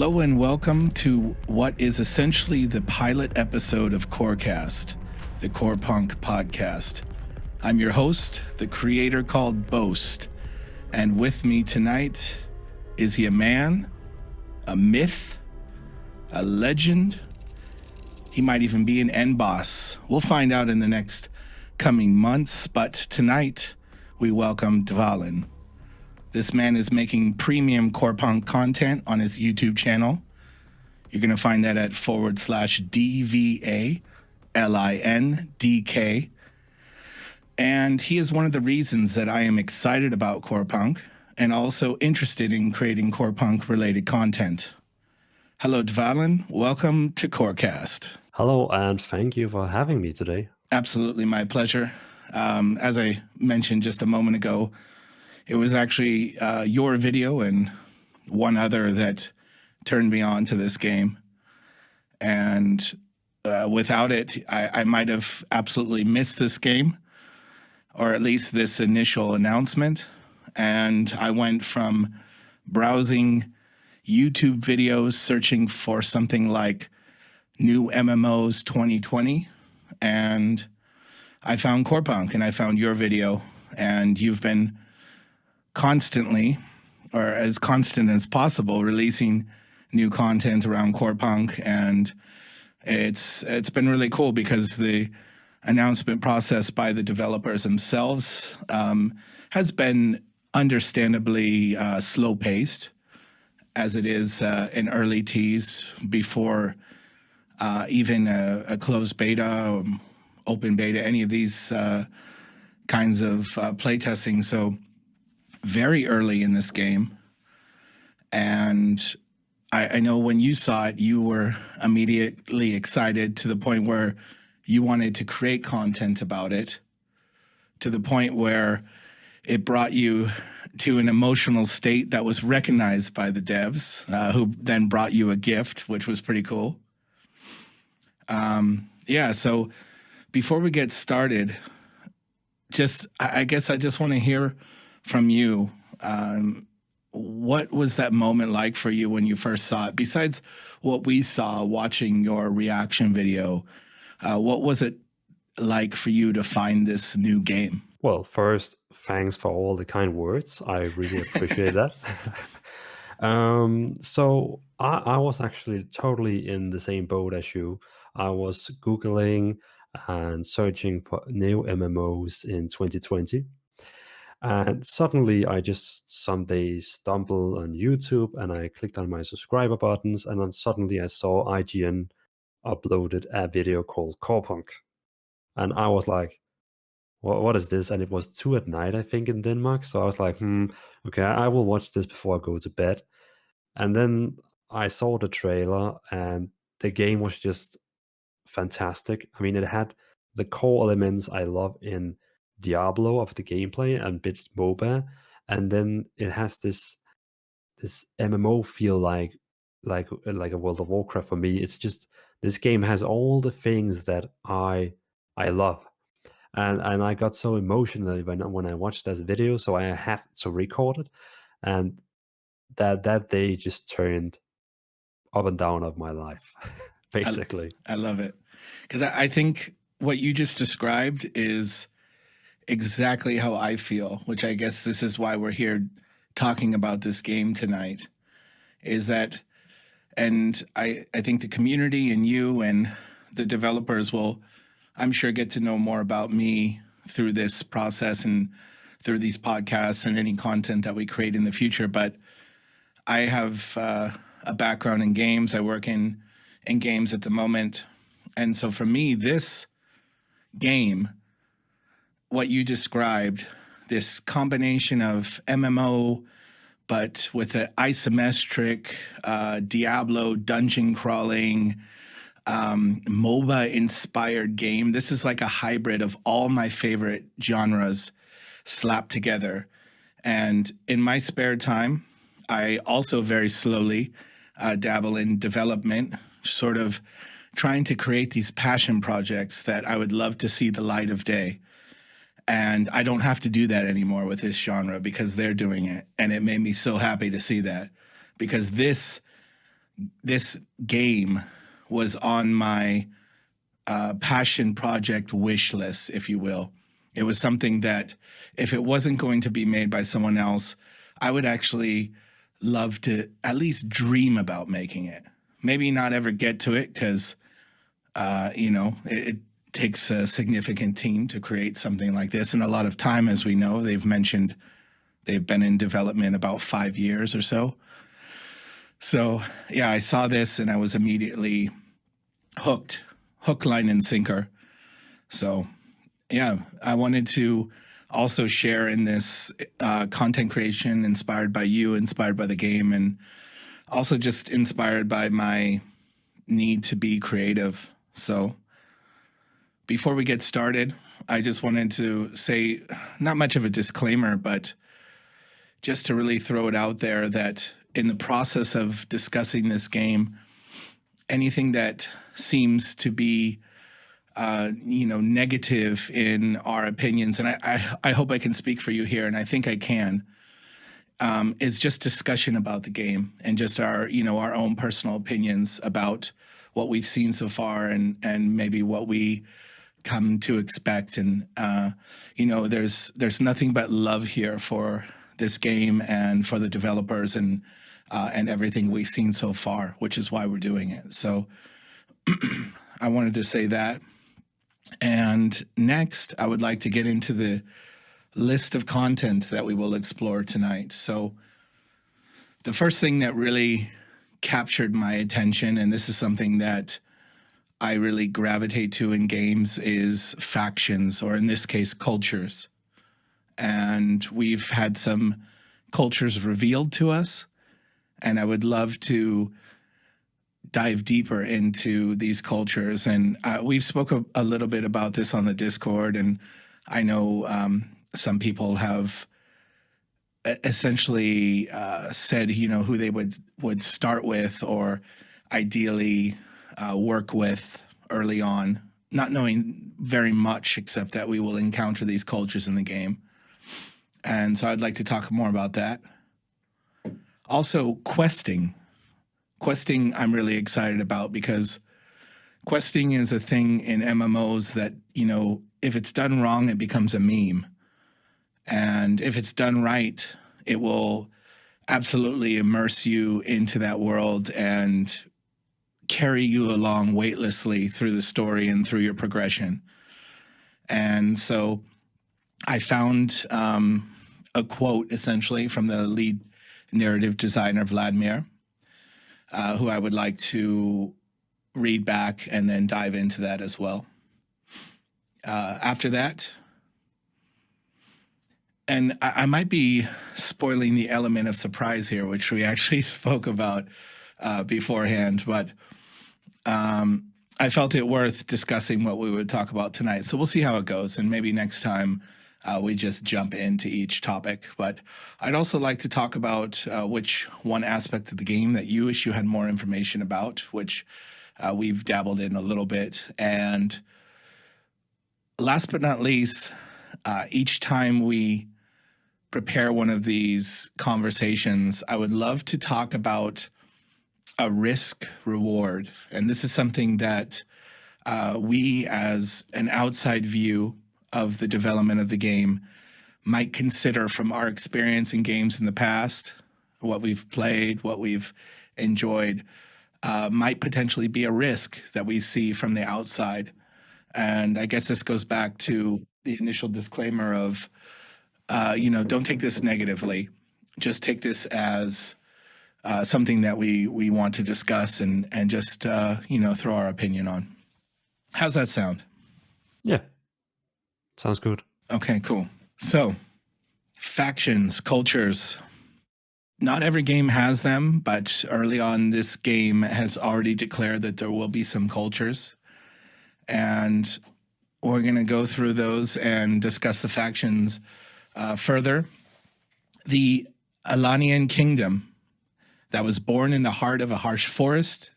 Hello and welcome to what is essentially the pilot episode of CORECAST, the Corepunk podcast. I'm your host, the creator called BOAST, and with me tonight, is he a man, a myth, a legend? He might even be an end boss. We'll find out in the next coming months, but tonight we welcome Dvalin. This man is making premium Corepunk content on his YouTube channel. You're going to find that at /DVALINDK. And he is one of the reasons that I am excited about Corepunk and also interested in creating Corepunk related content. Hello, Dvalin. Welcome to CORECAST. Hello, and thank you for having me today. Absolutely my pleasure. As I mentioned just a moment ago, it was actually your video and one other that turned me on to this game. And without it, I might have absolutely missed this game, or at least this initial announcement. And I went from browsing YouTube videos, searching for something like new MMOs 2020, and I found Corepunk and I found your video, and you've been constantly, or as constant as possible, releasing new content around Corepunk, and it's been really cool because the announcement process by the developers themselves has been understandably slow-paced, as it is in early teas before even a closed beta, or open beta, any of these kinds of playtesting. So very early in this game. And I know when you saw it, you were immediately excited to the point where you wanted to create content about it, to the point where it brought you to an emotional state that was recognized by the devs, who then brought you a gift, which was pretty cool. So before we get started, I guess I just want to hear from you. What was that moment like for you when you first saw it? Besides what we saw watching your reaction video, what was it like for you to find this new game? Well, first, thanks for all the kind words. I really appreciate that. So I was actually totally in the same boat as you. I was Googling and searching for new MMOs in 2020. And suddenly I just someday stumbled on YouTube and I clicked on my subscriber buttons, and then suddenly I saw IGN uploaded a video called Corepunk. And I was like, what is this? And it was 2 at night, I think, in Denmark. So I was like, okay, I will watch this before I go to bed. And then I saw the trailer and the game was just fantastic. I mean, it had the core elements I love in Diablo of the gameplay and bits MOBA, and then it has this MMO feel like a World of Warcraft for me. It's just this game has all the things that I love, and I got so emotional when I watched this video, so I had to record it, and that day just turned up and down of my life, basically. I love it, because I think what you just described is exactly how I feel, which I guess this is why we're here talking about this game tonight, is that, and I think the community and you and the developers will, I'm sure, get to know more about me through this process and through these podcasts and any content that we create in the future. But I have a background in games. I work in games at the moment. And so for me, this game, what you described, this combination of MMO, but with an isometric Diablo dungeon crawling, MOBA-inspired game. This is like a hybrid of all my favorite genres slapped together. And in my spare time, I also very slowly dabble in development, sort of trying to create these passion projects that I would love to see the light of day. And I don't have to do that anymore with this genre because they're doing it. And it made me so happy to see that, because this this game was on my passion project wish list, if you will. It was something that if it wasn't going to be made by someone else, I would actually love to at least dream about making it. Maybe not ever get to it because, it takes a significant team to create something like this, and a lot of time, as we know. They've mentioned they've been in development about 5 years or so. So yeah, I saw this and I was immediately hooked, hook, line, and sinker. So yeah, I wanted to also share in this content creation inspired by you, inspired by the game, and also just inspired by my need to be creative. So before we get started, I just wanted to say, not much of a disclaimer, but just to really throw it out there that in the process of discussing this game, anything that seems to be negative in our opinions, and I hope I can speak for you here, and I think I can, is just discussion about the game and just our own personal opinions about what we've seen so far and maybe what we come to expect. And there's nothing but love here for this game and for the developers and everything we've seen so far, which is why we're doing it. So I wanted to say that. And next, I would like to get into the list of content that we will explore tonight. So the first thing that really captured my attention, and this is something that I really gravitate to in games, is factions, or in this case, cultures. And we've had some cultures revealed to us, and I would love to dive deeper into these cultures. And we've spoken a little bit about this on the Discord, and I know some people have essentially said, who they would start with or ideally work with early on, not knowing very much except that we will encounter these cultures in the game. And so I'd like to talk more about that. Also, questing. Questing I'm really excited about because questing is a thing in MMOs that, if it's done wrong, it becomes a meme. And if it's done right, it will absolutely immerse you into that world and carry you along weightlessly through the story and through your progression. And so I found a quote essentially from the lead narrative designer, Vladimir, who I would like to read back and then dive into that as well. After that, and I might be spoiling the element of surprise here, which we actually spoke about beforehand, but I felt it worth discussing what we would talk about tonight. So we'll see how it goes, and maybe next time we just jump into each topic. But I'd also like to talk about which one aspect of the game that you wish you had more information about, which we've dabbled in a little bit. And last but not least, each time we prepare one of these conversations, I would love to talk about a risk reward. And this is something that we, as an outside view of the development of the game, might consider from our experience in games in the past, what we've played, what we've enjoyed, might potentially be a risk that we see from the outside. And I guess this goes back to the initial disclaimer of, don't take this negatively. Just take this as something that we want to discuss and just, throw our opinion on. How's that sound? Yeah, sounds good. Okay, cool. So, factions, cultures. Not every game has them, but early on, this game has already declared that there will be some cultures. And we're going to go through those and discuss the factions further. The Alanian Kingdom, that was born in the heart of a harsh forest,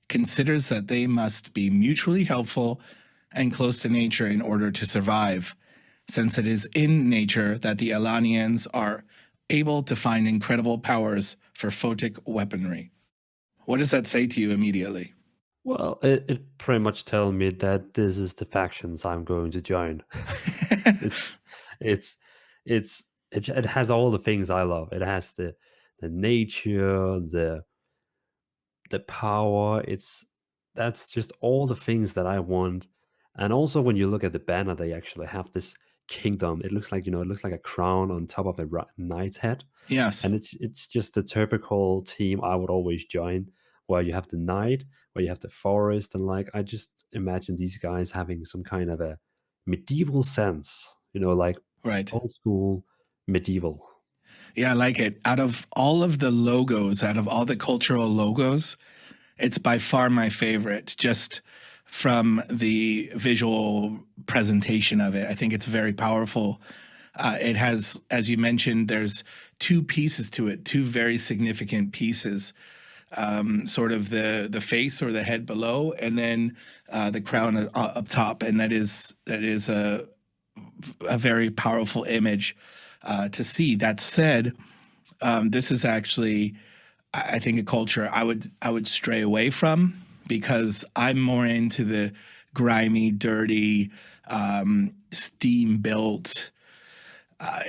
considers that they must be mutually helpful and close to nature in order to survive, since it is in nature that the Alanians are able to find incredible powers for photic weaponry. What does that say to you immediately? Well, it pretty much tells me that this is the factions I'm going to join. it's it's it has all the things I love. It has the nature, the power. That's just all the things that I want. And also, when you look at the banner, they actually have this kingdom. It looks like, it looks like a crown on top of a knight's head, Yes. and it's just the typical team I would always join, where you have the knight, where you have the forest, and like I just imagine these guys having some kind of a medieval sense, like Right. old school medieval. Yeah, I like it. Out of all of the logos, out of all the cultural logos, it's by far my favorite, just from the visual presentation of it. I think it's very powerful. It has, as you mentioned, there's two pieces to it, two very significant pieces. Sort of the face or the head below, and then the crown up top, and that is a very powerful image to see. That said, this is actually, I think, a culture I would stray away from, because I'm more into the grimy, dirty, steam built.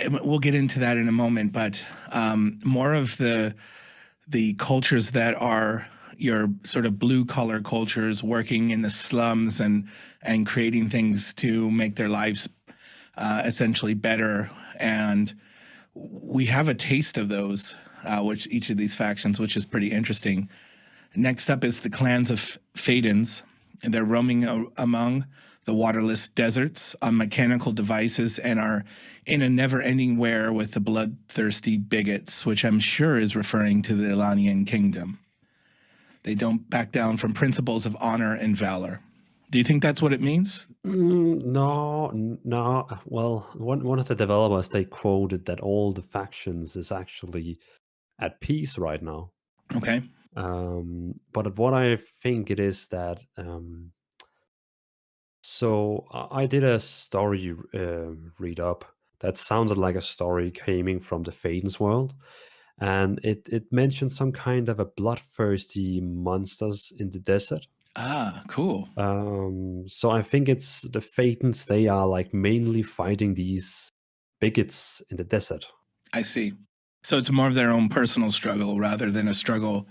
We'll get into that in a moment, but more of the cultures that are your sort of blue collar cultures, working in the slums and creating things to make their lives essentially better. And we have a taste of those, which each of these factions, which is pretty interesting. Next up is the clans of Fadens, and they're roaming among the waterless deserts on mechanical devices and are in a never-ending war with the bloodthirsty bigots, which I'm sure is referring to the Ilanian kingdom. They don't back down from principles of honor and valor. Do you think that's what it means? No, no. Well, one of the developers, they quoted that all the factions is actually at peace right now. Okay. But what I think it is that so I did a story read up that sounded like a story coming from the Faden's world, and it mentioned some kind of a bloodthirsty monsters in the desert. Ah, cool. So I think it's the Phaetons. They are like mainly fighting these bigots in the desert. I see. So it's more of their own personal struggle rather than a struggle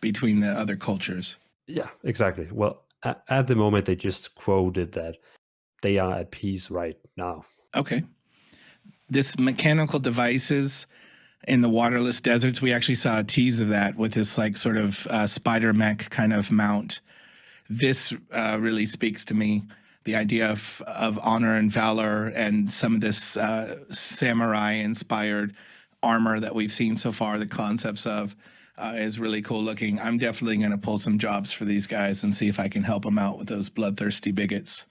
between the other cultures. Yeah, exactly. Well, at the moment, they just quoted that they are at peace right now. Okay. This mechanical devices in the waterless deserts, we actually saw a tease of that with this like sort of spider mech kind of mount. This really speaks to me. The idea of honor and valor and some of this samurai inspired armor that we've seen so far, the concepts of, is really cool looking. I'm definitely going to pull some jobs for these guys and see if I can help them out with those bloodthirsty bigots.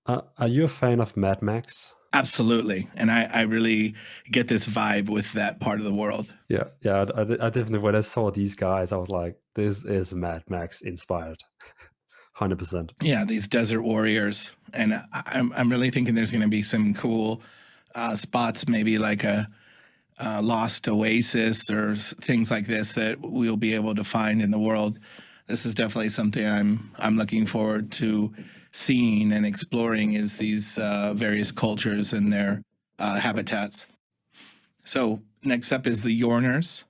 Are you a fan of Mad Max? Absolutely. And I really get this vibe with that part of the world. Yeah, yeah. I definitely, when I saw these guys, I was like, this is Mad Max inspired, 100%. Yeah, these desert warriors. And I'm really thinking there's going to be some cool spots, maybe like a lost oasis or things like this that we'll be able to find in the world. This is definitely something I'm looking forward to seeing and exploring, is these various cultures and their habitats. So next up is the Yorners,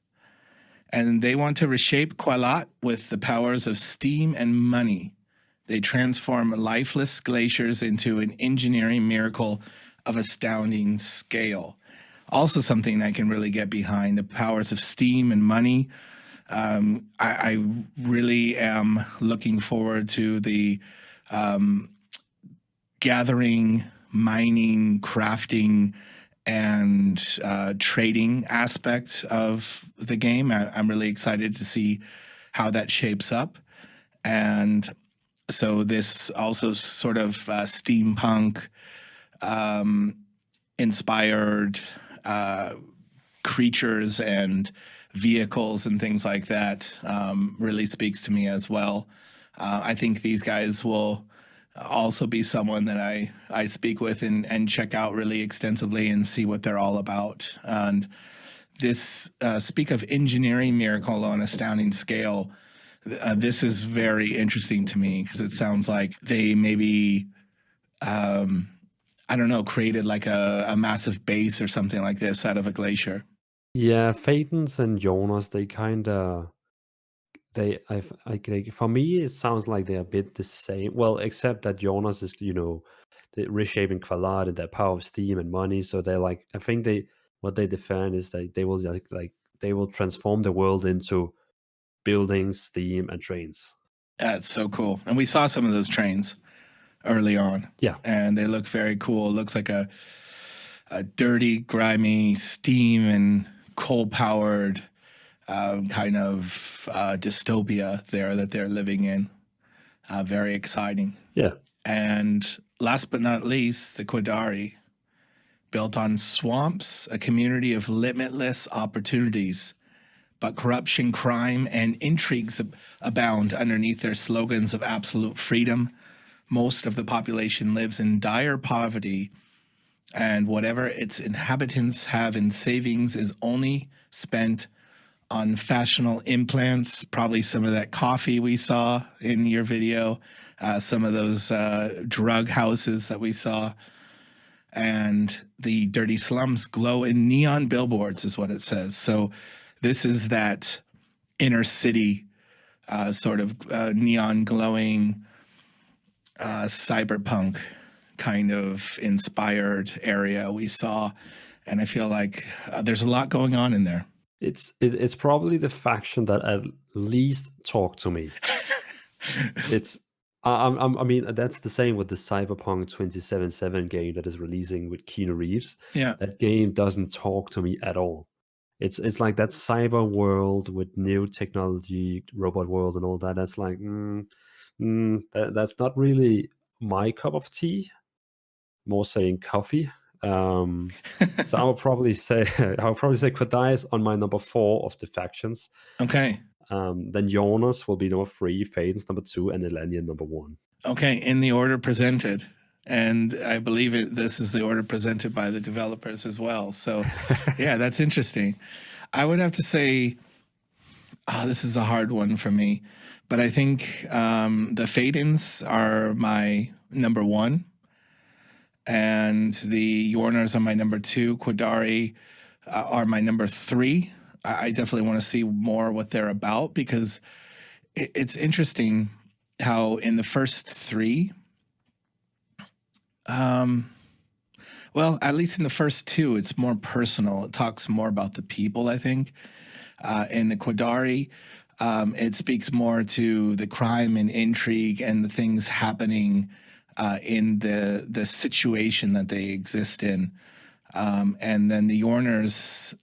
and they want to reshape Qualat with the powers of steam and money. They transform lifeless glaciers into an engineering miracle of astounding scale. Also something I can really get behind, the powers of steam and money. I really am looking forward to the gathering, mining, crafting, and trading aspect of the game. I'm really excited to see how that shapes up. And so this also sort of steampunk inspired creatures and vehicles and things like that really speaks to me as well. I think these guys will also be someone that I speak with and check out really extensively and see what they're all about. And this speak of engineering miracle on astounding scale. This is very interesting to me because it sounds like they maybe, I don't know, created like a massive base or something like this out of a glacier. Yeah, Phaetons and Jonas, they kind of for me it sounds like they're a bit the same. Well, except that Jonas is, the reshaping Kvalar and their power of steam and money. So they're like, I think what they defend is that they will like they will transform the world into buildings, steam, and trains. That's so cool. And we saw some of those trains early on. Yeah. And they look very cool. It looks like a dirty, grimy, steam and coal powered kind of dystopia there that they're living in. Very exciting. Yeah. And last but not least, the Quadari, built on swamps, a community of limitless opportunities. But corruption, crime, and intrigues abound underneath their slogans of absolute freedom. Most of the population lives in dire poverty, and whatever its inhabitants have in savings is only spent on fashionable implants, probably some of that coffee we saw in your video, some of those drug houses that we saw, and the dirty slums glow in neon billboards is what it says. So this is that inner city sort of neon glowing cyberpunk kind of inspired area we saw. And I feel like there's a lot going on in there. It's probably the faction that at least talk to me. It's I mean, that's the same with the Cyberpunk 2077 game that is releasing with Keanu Reeves. Yeah. That game doesn't talk to me at all. It's like that cyber world with new technology, robot world, and all that. That's like, that's not really my cup of tea. More saying coffee. So I would probably say Kodai is on my number 4 of the factions. Okay. Then Jonas will be number 3, Phaeton's number 2, and Elenian number 1. Okay, in the order presented. And I believe this is the order presented by the developers as well. So, yeah, that's interesting. I would have to say, this is a hard one for me. But I think the Phaetons are my number 1. And the Yorners are my number 2. Quadari are my number 3. I definitely want to see more what they're about because it's interesting how in the first 3, well, at least in the first 2, it's more personal. It talks more about the people, I think. In the Quadari, it speaks more to the crime and intrigue and the things happening in the situation that they exist in. And then the Yorners,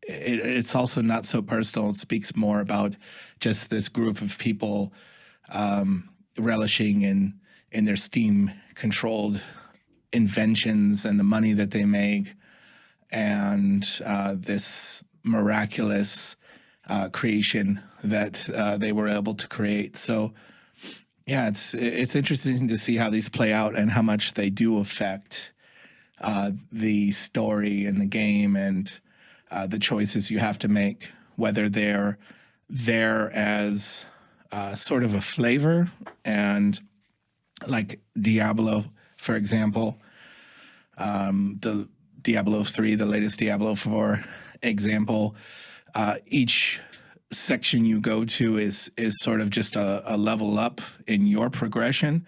it's also not so personal. It speaks more about just this group of people relishing in their steam-controlled inventions and the money that they make, and this miraculous creation that they were able to create. So, yeah, it's interesting to see how these play out and how much they do affect the story and the game and the choices you have to make, whether they're there as sort of a flavor, and like Diablo, for example, the Diablo 3, the latest Diablo, for example, each section you go to is sort of just a level up in your progression,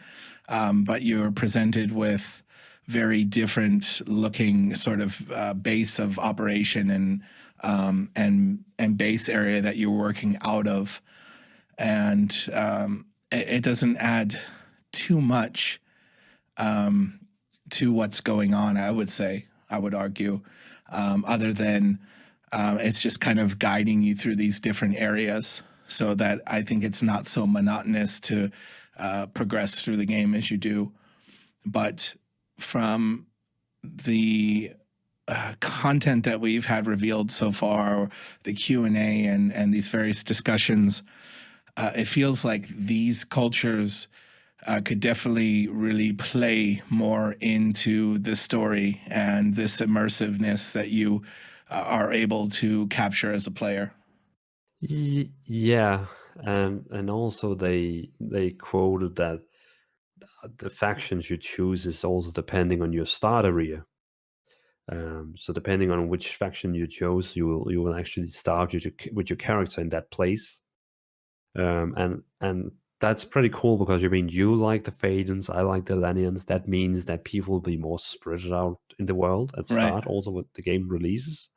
but you're presented with very different looking sort of base of operation and base area that you're working out of, and it doesn't add too much to what's going on. I would argue, other than it's just kind of guiding you through these different areas, so that I think it's not so monotonous to progress through the game as you do. But from the content that we've had revealed so far, the Q&A and these various discussions, it feels like these cultures could definitely really play more into the story and this immersiveness that you are able to capture as a player. Yeah, and also they quoted that the factions you choose is also depending on your start area. So depending on which faction you chose, you will actually start with your character in that place. And that's pretty cool because you mean you like the Fadens, I like the Lanians. That means that people will be more spread out in the world at Right. start, also with the game releases.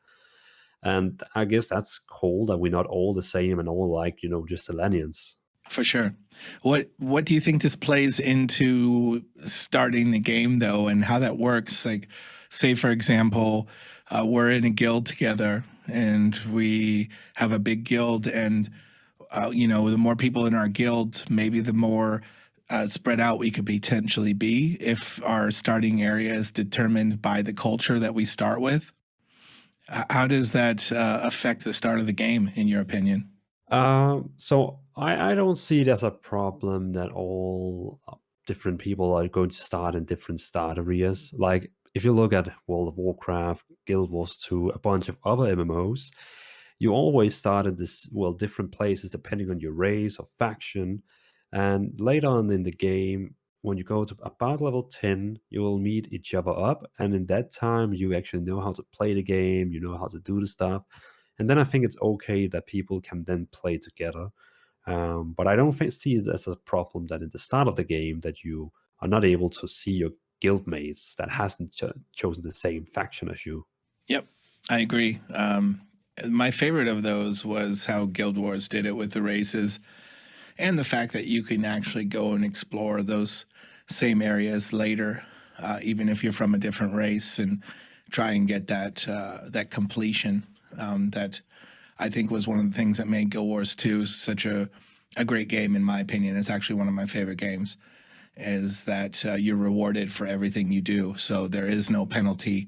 And I guess that's cool that we're not all the same and all like, just the Lanians. For sure. What do you think this plays into starting the game though, and how that works? Like, say for example, we're in a guild together, and we have a big guild, and the more people in our guild, maybe the more spread out we could potentially be if our starting area is determined by the culture that we start with. How does that affect the start of the game, in your opinion? So I don't see it as a problem that all different people are going to start in different start areas. Like if you look at World of Warcraft, Guild Wars 2, a bunch of other MMOs, you always start at different places depending on your race or faction. And later on in the game, when you go to about level 10, you will meet each other up. And in that time, you actually know how to play the game, you know how to do the stuff. And then I think it's okay that people can then play together. But I don't see it as a problem that at the start of the game that you are not able to see your guildmates that hasn't chosen the same faction as you. Yep, I agree. My favorite of those was how Guild Wars did it with the races, and the fact that you can actually go and explore those same areas later, even if you're from a different race, and try and get that completion. That I think was one of the things that made Guild Wars 2 such a great game, in my opinion. It's actually one of my favorite games. Is that you're rewarded for everything you do, so there is no penalty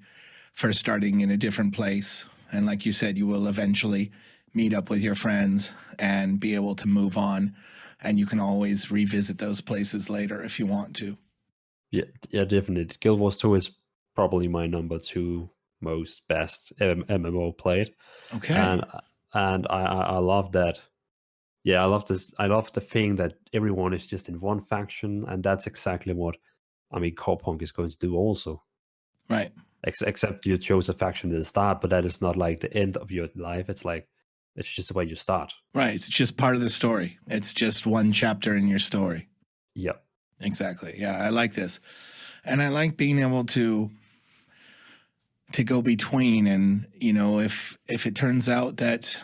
for starting in a different place. And like you said, you will eventually meet up with your friends and be able to move on. And you can always revisit those places later if you want to. Yeah, definitely. Guild Wars 2 is probably my number two most best MMO played, and Okay. I love that. Yeah, I love this. I love the thing that everyone is just in one faction, and that's exactly what Corepunk is going to do also. Right. Except you chose a faction at the start, but that is not like the end of your life. It's just the way you start. Right. It's just part of the story. It's just one chapter in your story. Yeah. Exactly. Yeah, I like this. And I like being able to go between, and if it turns out that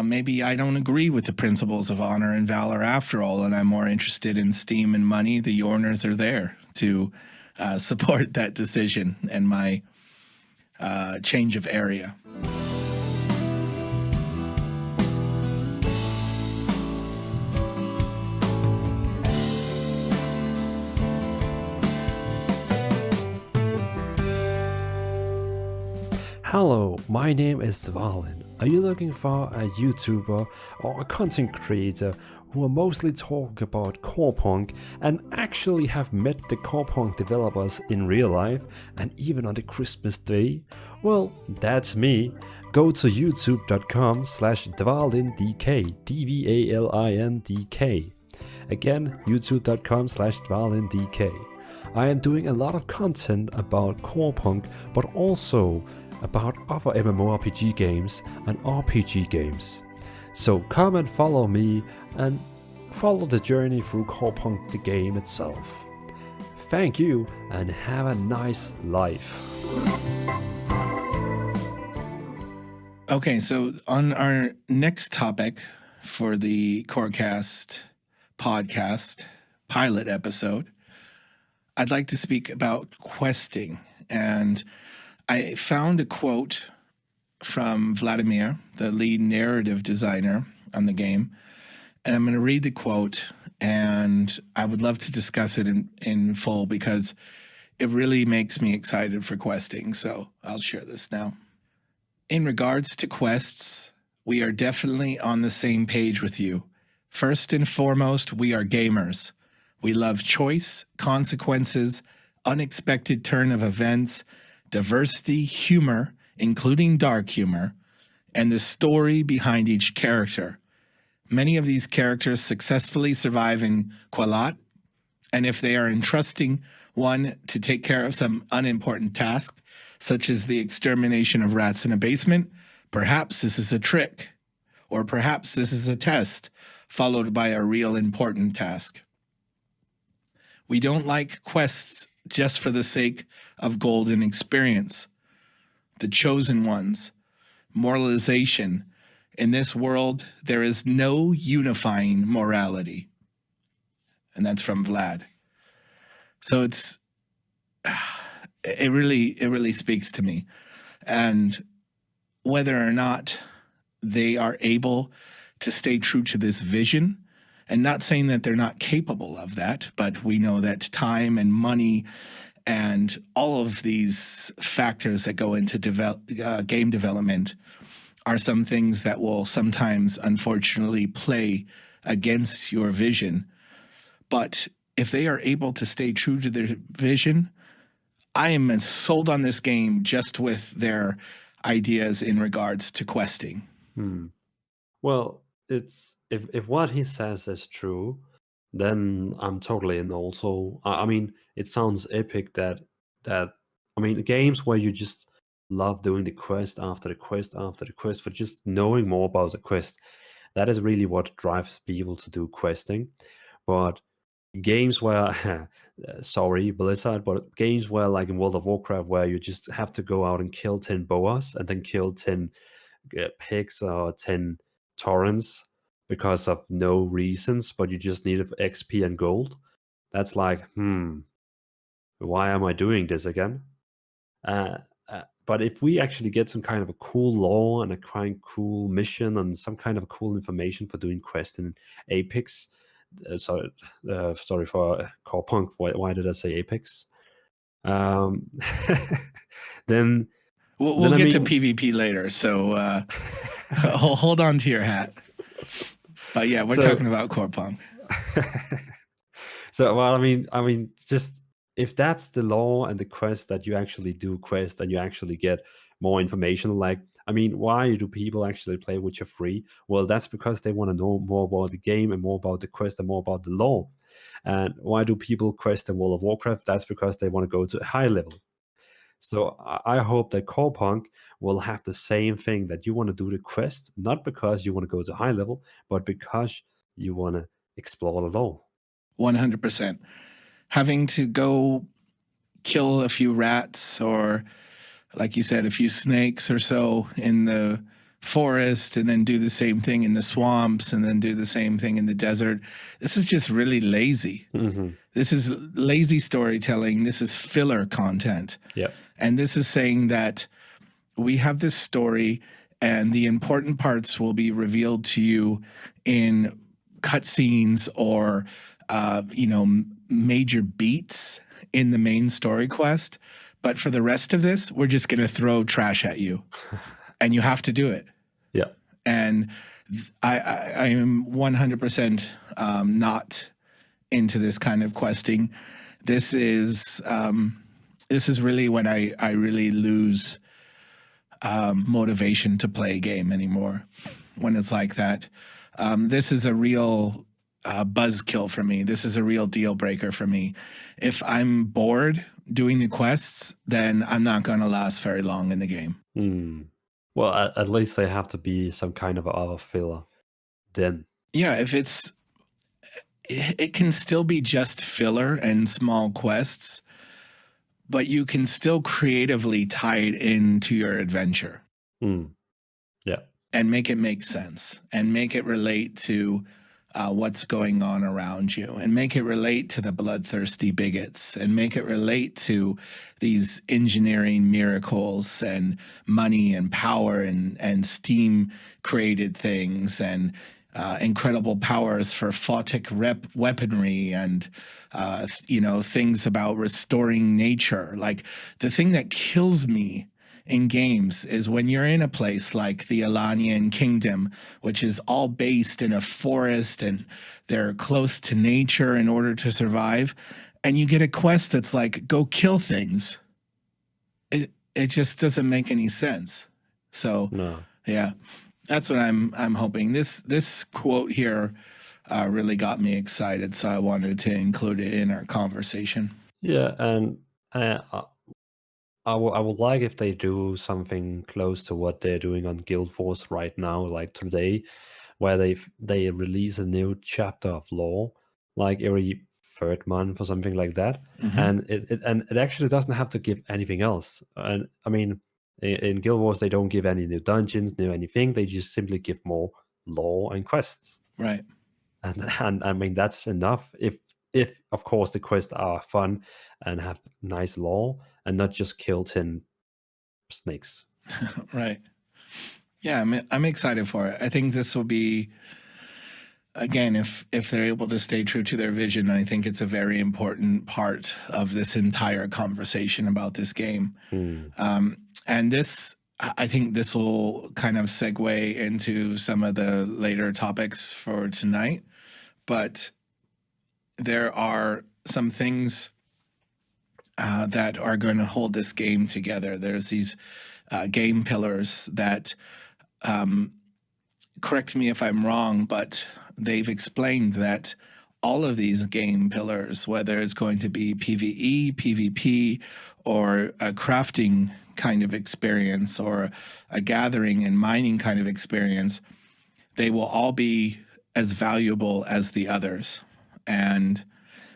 maybe I don't agree with the principles of honor and valor after all, and I'm more interested in steam and money, the Yorners are there to support that decision and my change of area. Hello, my name is Dvalin. Are you looking for a YouTuber or a content creator who are mostly talking about Corepunk and actually have met the Corepunk developers in real life and even on the Christmas day? Well, that's me. Go to youtube.com/dvalindk, DVALINDK. Again, youtube.com/dvalindk. I am doing a lot of content about Corepunk, but also about other MMORPG games and RPG games. So come and follow me and follow the journey through Corepunk the game itself. Thank you and have a nice life. Okay, so on our next topic for the CORECAST podcast pilot episode, I'd like to speak about questing. And I found a quote from Vladimir, the lead narrative designer on the game. And I'm going to read the quote, and I would love to discuss it in full because it really makes me excited for questing. So I'll share this now. In regards to quests, we are definitely on the same page with you. First and foremost, we are gamers. We love choice, consequences, unexpected turn of events, diversity, humor, including dark humor, and the story behind each character. Many of these characters successfully survive in Qualat, and if they are entrusting one to take care of some unimportant task, such as the extermination of rats in a basement, perhaps this is a trick, or perhaps this is a test, followed by a real important task. We don't like quests just for the sake of golden experience. The chosen ones, moralization. In this world, there is no unifying morality. And that's from Vlad. So it really speaks to me. And whether or not they are able to stay true to this vision, and not saying that they're not capable of that, but we know that time and money and all of these factors that go into game development are some things that will sometimes, unfortunately, play against your vision. But if they are able to stay true to their vision, I am as sold on this game just with their ideas in regards to questing. Well, it's if what he says is true, then I'm totally in also. I mean, it sounds epic that I mean, games where you just love doing the quest after the quest after the quest for just knowing more about the quest. That is really what drives people to do questing. But games where sorry Blizzard, but games where like in World of Warcraft where you just have to go out and kill 10 boas and then kill 10 pigs or 10 torrents because of no reasons, but you just need XP and gold. That's like, why am I doing this again? But if we actually get some kind of a cool lore and a kind of cool mission and some kind of cool information for doing quests in Apex, sorry for Corepunk. Why did I say Apex? Then we'll get to PvP later, so hold on to your hat. But yeah, we're talking about Corepunk. So, well, I mean, just if that's the law and the quest that you actually do quest and you actually get more information, like, I mean, why do people actually play Witcher 3? Well, that's because they want to know more about the game and more about the quest and more about the lore. And why do people quest in World of Warcraft? That's because they want to go to a high level. So I hope that Corepunk will have the same thing, that you want to do the quest, not because you want to go to high level, but because you want to explore the lore. 100%. Having to go kill a few rats or, like you said, a few snakes or so in the forest, and then do the same thing in the swamps, and then do the same thing in the desert. This is just really lazy. This is lazy storytelling. This is filler content. Yeah. And this is saying that we have this story and the important parts will be revealed to you in cutscenes or, major beats in the main story quest. But for the rest of this, we're just going to throw trash at you and you have to do it. Yeah. And I am 100% not into this kind of questing. This is really when I really lose motivation to play a game anymore, when it's like that. This is a real buzzkill for me. This is a real deal breaker for me. If I'm bored doing the quests, then I'm not going to last very long in the game. Well, at least they have to be some kind of other filler then. Yeah, if it can still be just filler and small quests, but you can still creatively tie it into your adventure. Yeah. And make it make sense and make it relate to what's going on around you, and make it relate to the bloodthirsty bigots, and make it relate to these engineering miracles and money and power and Steam created things and incredible powers for photic weaponry and things about restoring nature. Like, the thing that kills me in games is when you're in a place like the Alanian Kingdom, which is all based in a forest and they're close to nature in order to survive, and you get a quest that's like, go kill things. It just doesn't make any sense. So, No. Yeah. That's what I'm hoping. This quote here really got me excited, so I wanted to include it in our conversation. Yeah, and I would like if they do something close to what they're doing on Guild Wars right now, like today, where they release a new chapter of lore, like every third month or something like that, Hmm. and it actually doesn't have to give anything else. And I mean, in Guild Wars they don't give any new dungeons, new anything. They just simply give more lore and quests, Right. and I mean that's enough. If of course the quests are fun and have nice lore and not just kill 10 snakes. Right. Yeah, I'm excited for it. I think this will be, again, if they're able to stay true to their vision, I think it's a very important part of this entire conversation about this game. Hmm. And this, I think this will kind of segue into some of the later topics for tonight. But there are some things that are going to hold this game together. There's these game pillars that, correct me if I'm wrong, but they've explained that all of these game pillars, whether it's going to be PvE, PvP, or a crafting kind of experience, or a gathering and mining kind of experience, they will all be as valuable as the others. And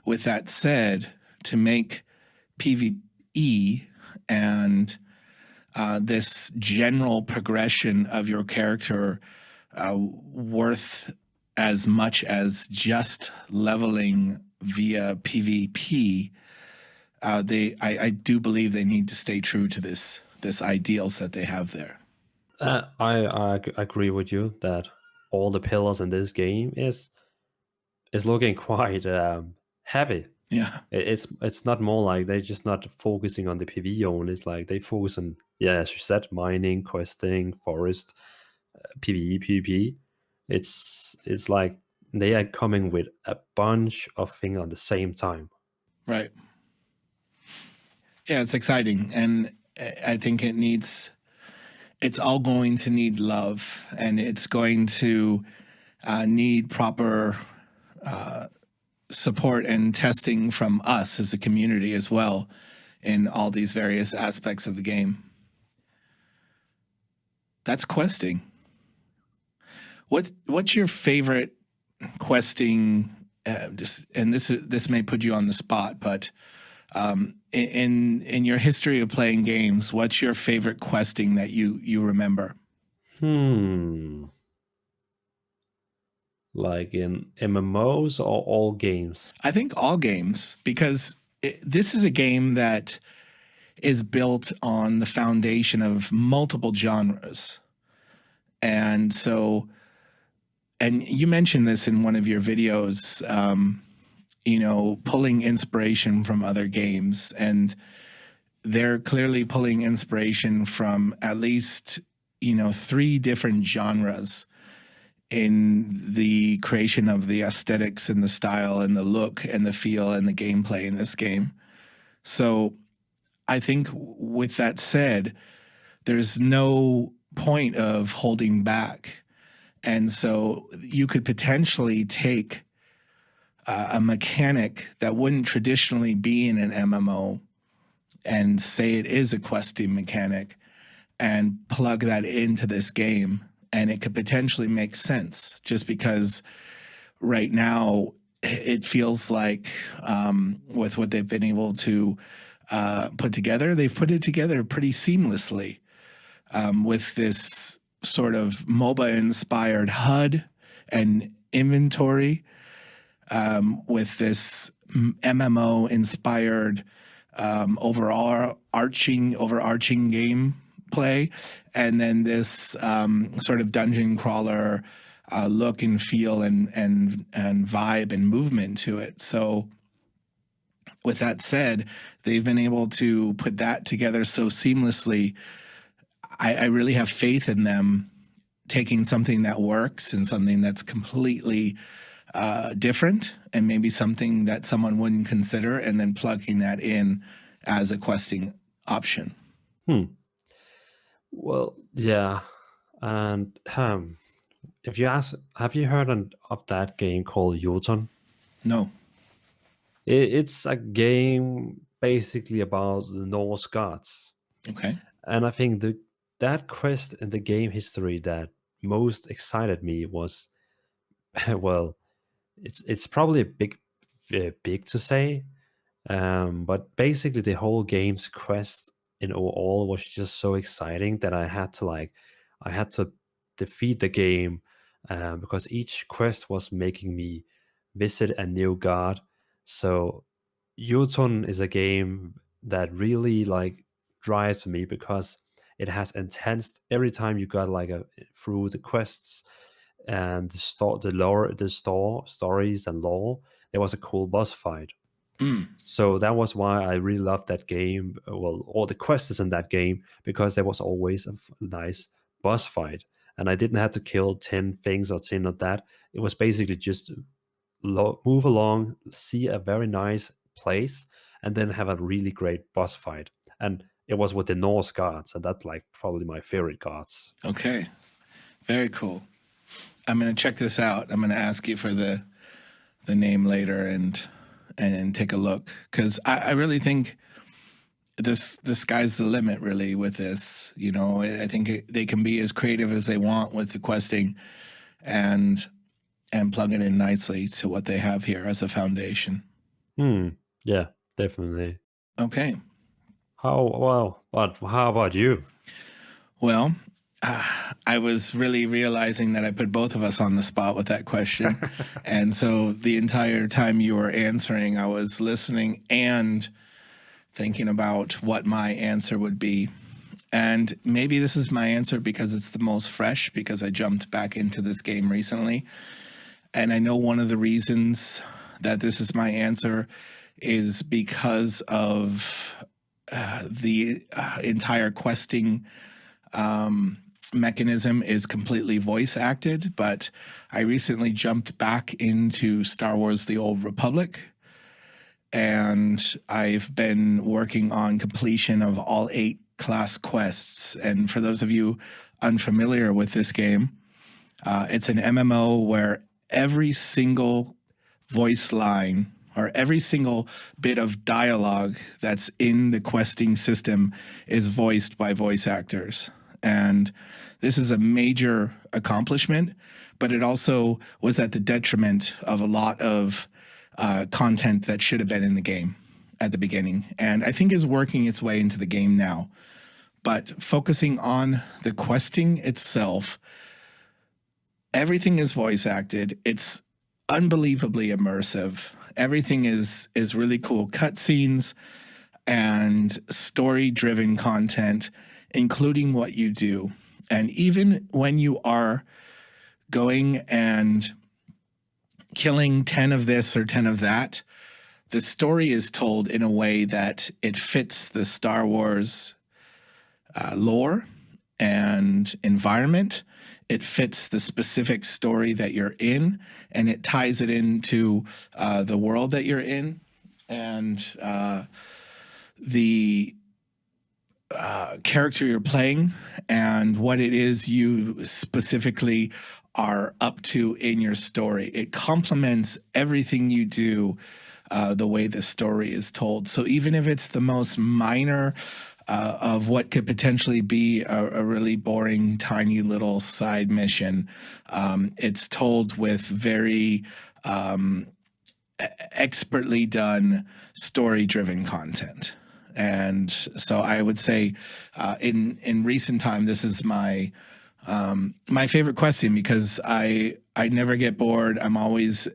with that said, to make PvE and this general progression of your character worth as much as just leveling via PvP, I do believe they need to stay true to this ideals that they have there. I agree with you that all the pillars in this game is looking quite heavy. Yeah, It's not more like they're just not focusing on the PvE only. It's like they focus on, yeah, as you said, mining, questing, forest, PvE, PvP. It's like they are coming with a bunch of things at the same time. right. Yeah, it's exciting, and I think it's all going to need love, and it's going to need proper support and testing from us as a community as well in all these various aspects of the game. That's questing. What's your favorite questing? This may put you on the spot, but in your history of playing games, what's your favorite questing that you remember? Hmm. Like in MMOs or all games? I think all games, because this is a game that is built on the foundation of multiple genres. And so, and you mentioned this in one of your videos, pulling inspiration from other games. And they're clearly pulling inspiration from at least, three different genres in the creation of the aesthetics and the style and the look and the feel and the gameplay in this game. So I think with that said, there's no point of holding back. And so you could potentially take a mechanic that wouldn't traditionally be in an MMO and say it is a questing mechanic and plug that into this game. And it could potentially make sense just because right now it feels like with what they've been able to put together, they've put it together pretty seamlessly with this sort of MOBA inspired HUD and inventory, with this MMO inspired overarching gameplay, and then this sort of dungeon crawler look and feel and vibe and movement to it. So with that said, they've been able to put that together so seamlessly. I really have faith in them taking something that works and something that's completely different and maybe something that someone wouldn't consider, and then plugging that in as a questing option. Hmm. Well, yeah, And if you ask, have you heard of that game called Jotun? No. It's a game basically about the Norse gods. Okay. And I think that quest in the game history that most excited me was, well, it's probably a big to say, but basically the whole game's quest in all was just so exciting that I had to defeat the game, because each quest was making me visit a new god. So Jotun is a game that really like drives me because it has intense every time you got like a through the quests and the stories and lore. There was a cool boss fight. Mm. So that was why I really loved that game. Well, all the quests in that game, because there was always a nice boss fight, and I didn't have to kill 10 things or 10 of that. It was basically just move along, see a very nice place, and then have a really great boss fight. And it was with the Norse gods, and that's like probably my favorite gods. Okay. Very cool. I'm going to check this out. I'm going to ask you for the name later and take a look, because I really think the sky's the limit really with this. You know, I think they can be as creative as they want with the questing and plug it in nicely to what they have here as a foundation. Yeah, definitely. Okay. But how about you? Well, I was really realizing that I put both of us on the spot with that question. And so the entire time you were answering, I was listening and thinking about what my answer would be. And maybe this is my answer because it's the most fresh, because I jumped back into this game recently. And I know one of the reasons that this is my answer is because of the entire questing mechanism is completely voice acted. But I recently jumped back into Star Wars The Old Republic, and I've been working on completion of all 8 class quests. And for those of you unfamiliar with this game, it's an MMO where every single voice line or every single bit of dialogue that's in the questing system is voiced by voice actors. And this is a major accomplishment, but it also was at the detriment of a lot of content that should have been in the game at the beginning, and I think is working its way into the game now. But focusing on the questing itself, everything is voice acted. It's unbelievably immersive. Everything is really cool. Cutscenes and story-driven content, including what you do. And even when you are going and killing 10 of this or 10 of that, the story is told in a way that it fits the Star Wars lore and environment. It fits the specific story that you're in, and it ties it into the world that you're in, and the character you're playing, and what it is you specifically are up to in your story. It complements everything you do, the way the story is told. So even if it's the most minor of what could potentially be a really boring, tiny little side mission, it's told with very expertly done story-driven content. And so I would say in recent time, this is my favorite question, because I never get bored. I'm always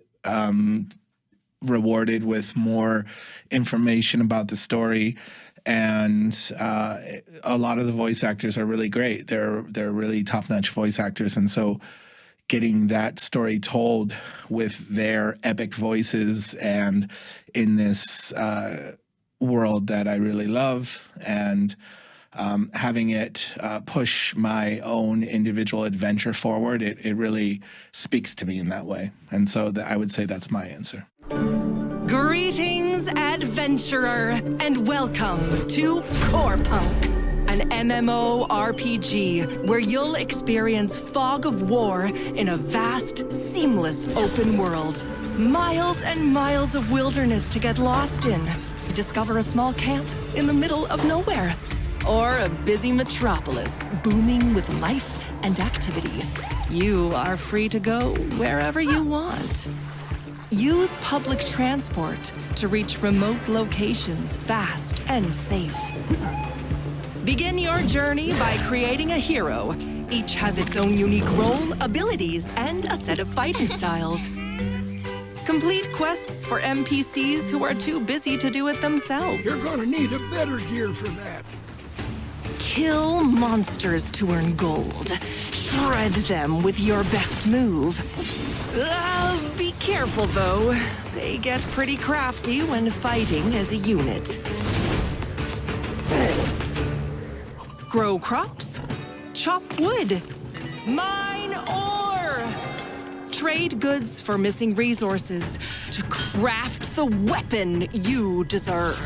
rewarded with more information about the story. And a lot of the voice actors are really great. They're really top-notch voice actors. And so getting that story told with their epic voices and in this world that I really love, and having it push my own individual adventure forward, it really speaks to me in that way. And so I would say that's my answer. Greetings, adventurer, and welcome to COREPunk. an MMORPG where you'll experience fog of war in a vast, seamless open world. Miles and miles of wilderness to get lost in. Discover a small camp in the middle of nowhere. Or a busy metropolis booming with life and activity. You are free to go wherever you want. Use public transport to reach remote locations fast and safe. Begin your journey by creating a hero. Each has its own unique role, abilities, and a set of fighting styles. Complete quests for NPCs who are too busy to do it themselves. You're gonna need a better gear for that. Kill monsters to earn gold. Shred them with your best move. Be careful, though. They get pretty crafty when fighting as a unit. Grow crops. Chop wood. Mine ore. Trade goods for missing resources to craft the weapon you deserve.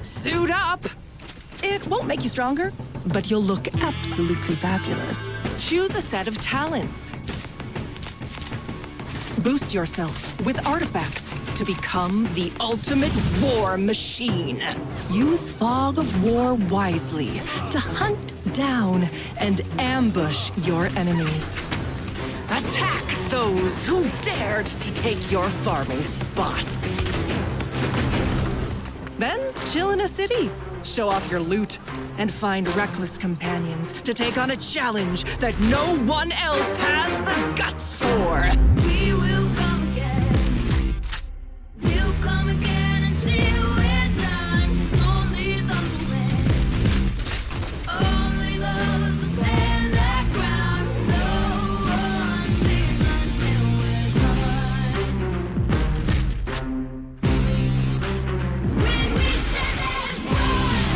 Suit up. It won't make you stronger, but you'll look absolutely fabulous. Choose a set of talents. Boost yourself with artifacts to become the ultimate war machine. Use Fog of War wisely to hunt down and ambush your enemies. Attack those who dared to take your farming spot. Then chill in a city. Show off your loot and find reckless companions to take on a challenge that no one else has the guts for. We will come again. We'll come again until we're done. 'Cause only those will win. Only those will stand their ground. No one leaves until we're done. When we stand as one,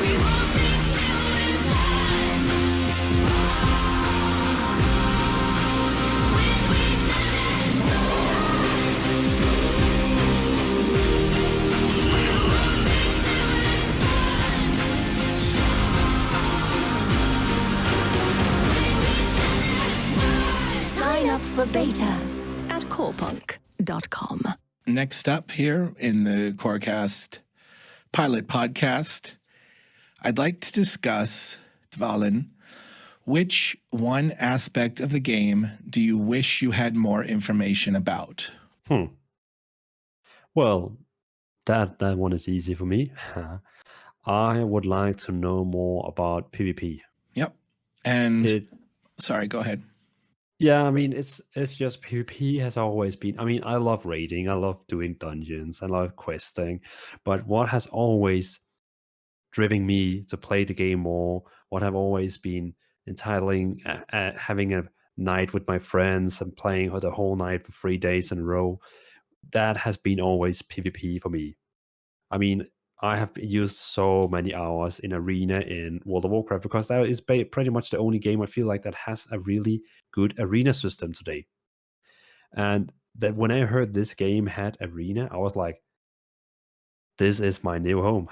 we won't think till we're done. When we stand as one, we won't think till we're done. When we stand as one. Sign up for beta at corepunk.com. Next up here in the CORECAST pilot podcast, I'd like to discuss, Dvalin, which one aspect of the game do you wish you had more information about? Well, that one is easy for me. I would like to know more about PvP. Yep. And It, sorry, go ahead. yeah, I mean, it's just PvP has always been. I mean, I love raiding, I love doing dungeons, I love questing, but what has always driven me to play the game more, what have always been entitling, having a night with my friends and playing the whole night for 3 days in a row, that has been always PvP for me. I mean, I have used so many hours in Arena in World of Warcraft because that is pretty much the only game I feel like that has a really good arena system today. And that when I heard this game had Arena, I was like, this is my new home.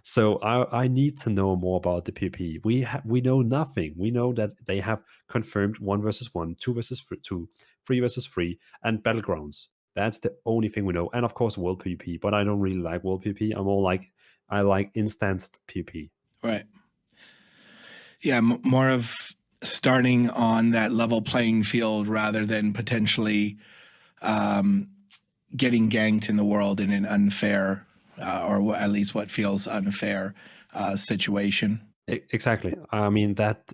So I need to know more about the PvP. We know nothing. We know that they have confirmed 1 versus 1, 2 versus 2, 3 versus 3, and battlegrounds. That's the only thing we know. And of course, world PvP. But I don't really like world PvP. I like instanced PvP. Right. Yeah, more of starting on that level playing field rather than potentially getting ganked in the world in an unfair or at least what feels unfair situation. Exactly. I mean that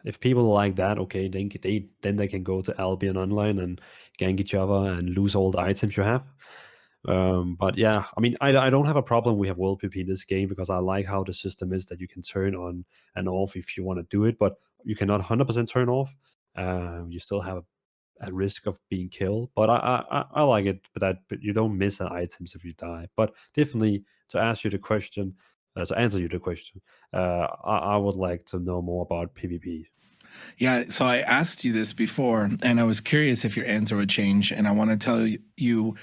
if people like that, okay, then they can go to Albion Online and gank each other and lose all the items you have. But yeah, I mean, I don't have a problem. We have world PvP in this game because I like how the system is that you can turn on and off if you want to do it, but you cannot 100% turn off. You still have a risk of being killed, but I like it. But you don't miss the items if you die. But definitely to answer you the question, I would like to know more about PvP. Yeah, so I asked you this before, and I was curious if your answer would change, and I want to tell you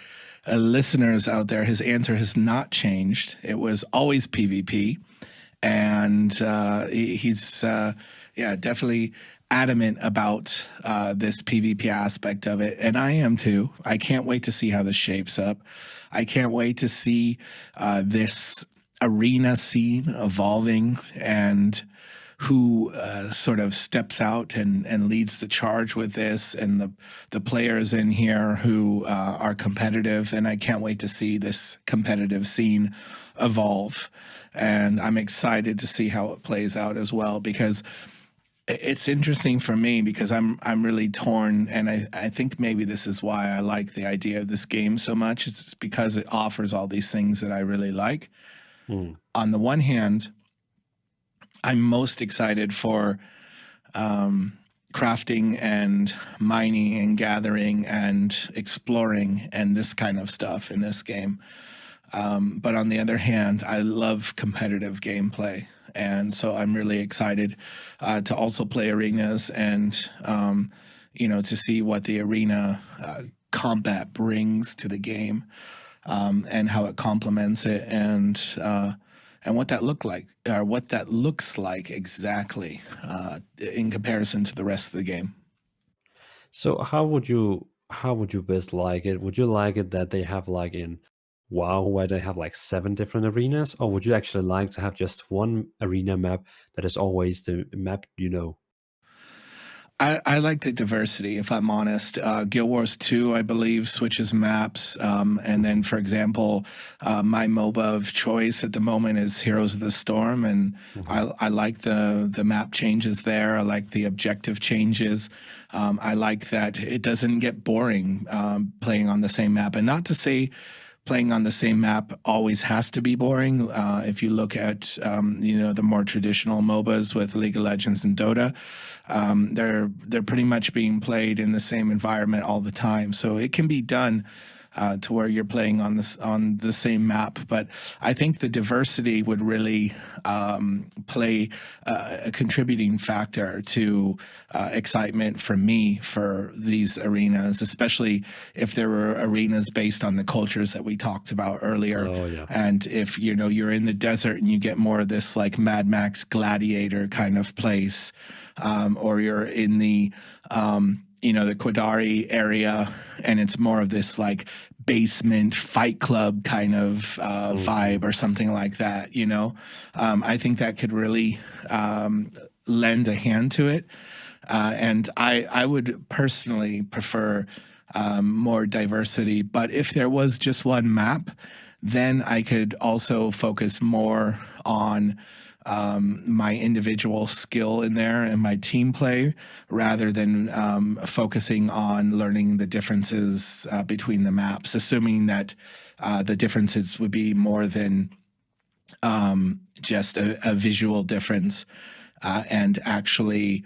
listeners out there, his answer has not changed. It was always PvP. And he's definitely adamant about this PvP aspect of it. And I am too. I can't wait to see how this shapes up. I can't wait to see this arena scene evolving and who sort of steps out and leads the charge with this, and the players in here who are competitive. And I can't wait to see this competitive scene evolve. And I'm excited to see how it plays out as well, because it's interesting for me, because I'm really torn. And I think maybe this is why I like the idea of this game so much. It's because it offers all these things that I really like. On the one hand, I'm most excited for crafting and mining and gathering and exploring and this kind of stuff in this game. But on the other hand, I love competitive gameplay. And so I'm really excited to also play arenas and, to see what the arena combat brings to the game, and how it complements it, and what that looks like exactly in comparison to the rest of the game. So how would you best like it? Would you like it that they have like in WoW where they have like 7 different arenas, or would you actually like to have just one arena map that is always the map you know? I like the diversity, if I'm honest. Guild Wars 2, I believe, switches maps. And then, for example, my MOBA of choice at the moment is Heroes of the Storm. And I like the map changes there. I like the objective changes. I like that it doesn't get boring playing on the same map. And not to say playing on the same map always has to be boring. If you look at, the more traditional MOBAs with League of Legends and Dota, they're pretty much being played in the same environment all the time. So it can be done to where you're playing on the same map. But I think the diversity would really play a contributing factor to excitement for me for these arenas, especially if there were arenas based on the cultures that we talked about earlier. Oh, yeah. And if you're in the desert and you get more of this like Mad Max Gladiator kind of place, or you're in the the Qadari area, and it's more of this like basement fight club kind of vibe or something like that, I think that could really lend a hand to it. And I would personally prefer more diversity. But if there was just one map, then I could also focus more on my individual skill in there and my team play, rather than focusing on learning the differences between the maps, assuming that the differences would be more than just a visual difference, and actually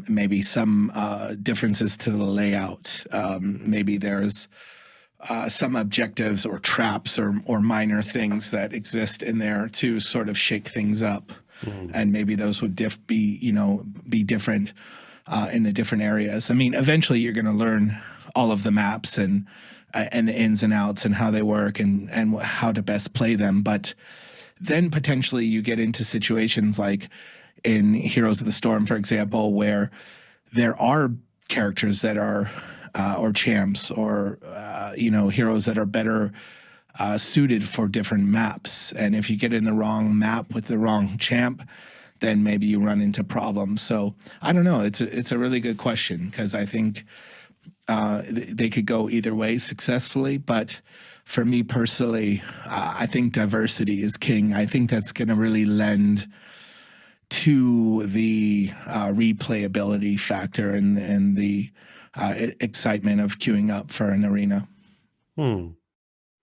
maybe some differences to the layout. Maybe there's some objectives or traps or minor things that exist in there to sort of shake things up. And maybe those would be different in the different areas. I mean, eventually you're going to learn all of the maps and the ins and outs and how they work and how to best play them. But then potentially you get into situations like in Heroes of the Storm, for example, where there are characters that are or champs or heroes that are better suited for different maps. And if you get in the wrong map with the wrong champ, then maybe you run into problems. So I don't know. It's a really good question, because I think they could go either way successfully. But for me personally, I think diversity is king. I think that's going to really lend to the replayability factor and the excitement of queuing up for an arena.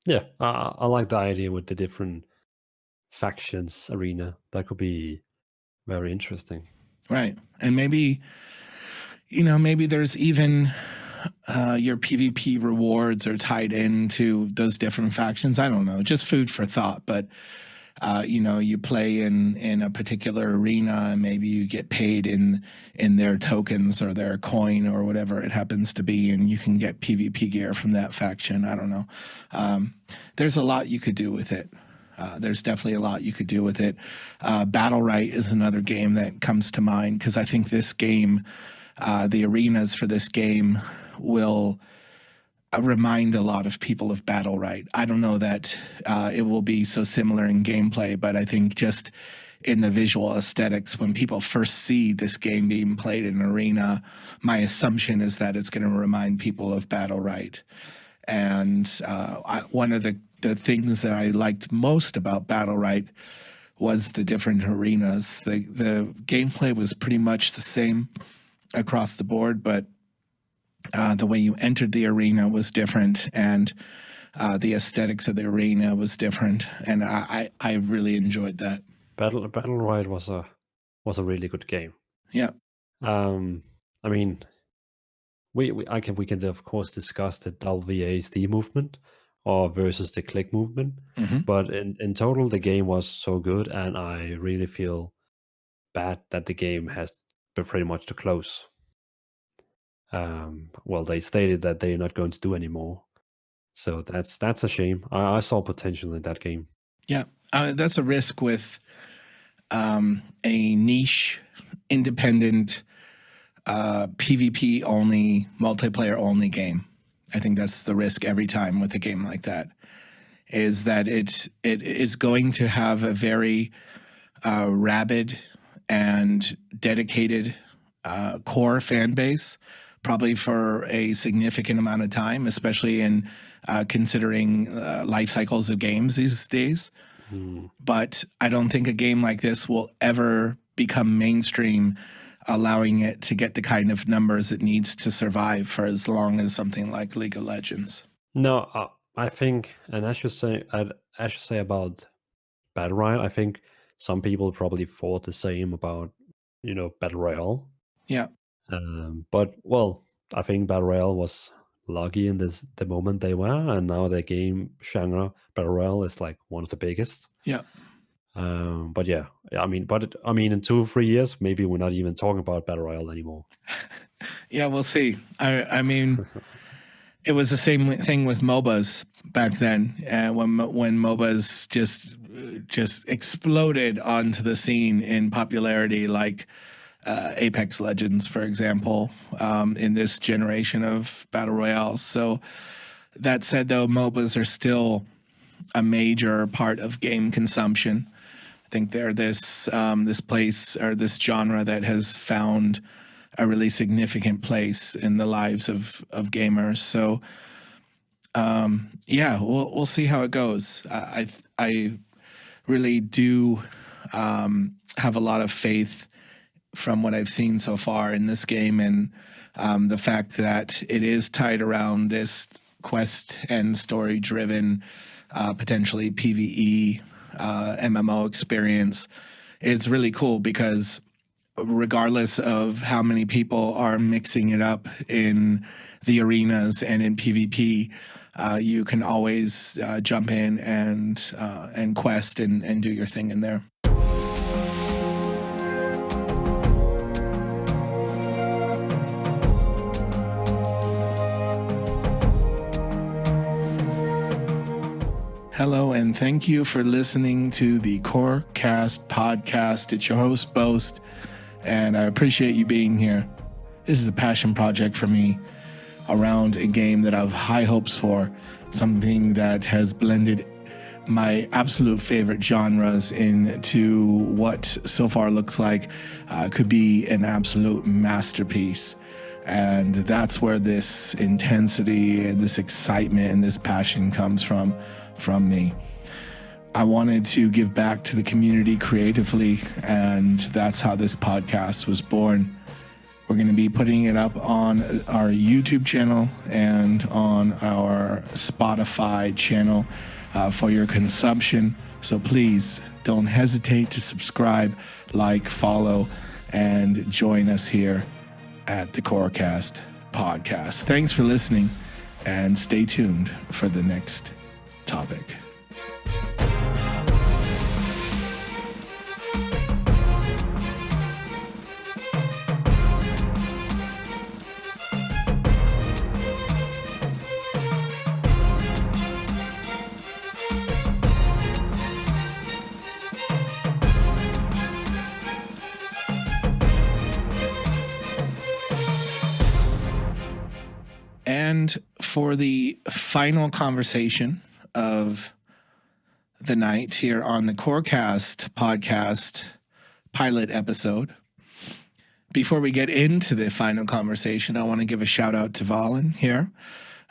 Yeah, I like the idea with the different factions arena. That could be very interesting. Right. And maybe there's even your PvP rewards are tied into those different factions. I don't know, just food for thought. But you play in a particular arena and maybe you get paid in their tokens or their coin or whatever it happens to be, and you can get PvP gear from that faction. I don't know. There's a lot you could do with it. There's definitely a lot you could do with it. Battle Right is another game that comes to mind because I think this game, the arenas for this game will remind a lot of people of Battle Right. I don't know that it will be so similar in gameplay, but I think just in the visual aesthetics, when people first see this game being played in an arena, my assumption is that it's going to remind people of Battle Right. And one of the things that I liked most about Battle Right was the different arenas. The gameplay was pretty much the same across the board, but the way you entered the arena was different, and the aesthetics of the arena was different, and I really enjoyed that. Battle Right was a really good game. Yeah. I mean, we can of course discuss the WASD movement or versus the click movement, but in total the game was so good, and I really feel bad that the game has been pretty much to close. Well, they stated that they're not going to do anymore, so that's a shame. I saw potential in that game. Yeah, that's a risk with a niche, independent, PvP only, multiplayer only game. I think that's the risk every time with a game like that, is that it is going to have a very rabid and dedicated core fan base, probably for a significant amount of time, especially in considering life cycles of games these days. But I don't think a game like this will ever become mainstream, allowing it to get the kind of numbers it needs to survive for as long as something like League of Legends. No, I think, and I should say about Battle Royale, I think some people probably thought the same about, Battle Royale. Yeah. But, well, I think Battle Royale was lucky in the moment they were, and now the game genre, Battle Royale, is like one of the biggest. Yeah. But yeah, I mean, in 2 or 3 years, maybe we're not even talking about Battle Royale anymore. Yeah, we'll see. I mean, it was the same thing with MOBAs back then, when MOBAs just exploded onto the scene in popularity, like Apex Legends, for example, in this generation of Battle Royales. So that said, though, MOBAs are still a major part of game consumption. I think they're this place or this genre that has found a really significant place in the lives of gamers. So, yeah, we'll see how it goes. I really do have a lot of faith from what I've seen so far in this game, and the fact that it is tied around this quest and story-driven, potentially PvE MMO experience. It's really cool because regardless of how many people are mixing it up in the arenas and in PvP, you can always jump in and quest and do your thing in there. Hello, and thank you for listening to the CORECAST podcast. It's your host, BOAST, and I appreciate you being here. This is a passion project for me around a game that I have high hopes for, something that has blended my absolute favorite genres into what so far looks like could be an absolute masterpiece. And that's where this intensity and this excitement and this passion comes from me. I wanted to give back to the community creatively, and that's how this podcast was born. We're going to be putting it up on our YouTube channel and on our Spotify channel for your consumption. So please don't hesitate to subscribe, like, follow, and join us here at the CORECAST podcast. Thanks for listening, and stay tuned for the next topic. for the final conversation of the night here on the CORECAST podcast pilot episode. Before we get into the final conversation, I want to give a shout out to Dvalin here.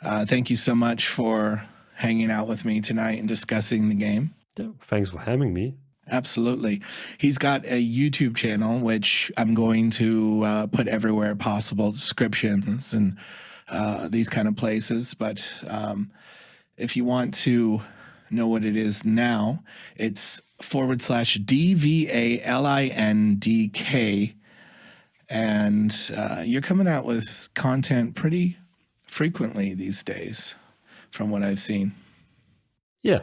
Thank you so much for hanging out with me tonight and discussing the game. Yeah, thanks for having me. Absolutely. He's got a YouTube channel, which I'm going to put everywhere possible, descriptions and these kind of places. But if you want to know what it is now, it's /DVALINDK. And you're coming out with content pretty frequently these days, from what I've seen. Yeah.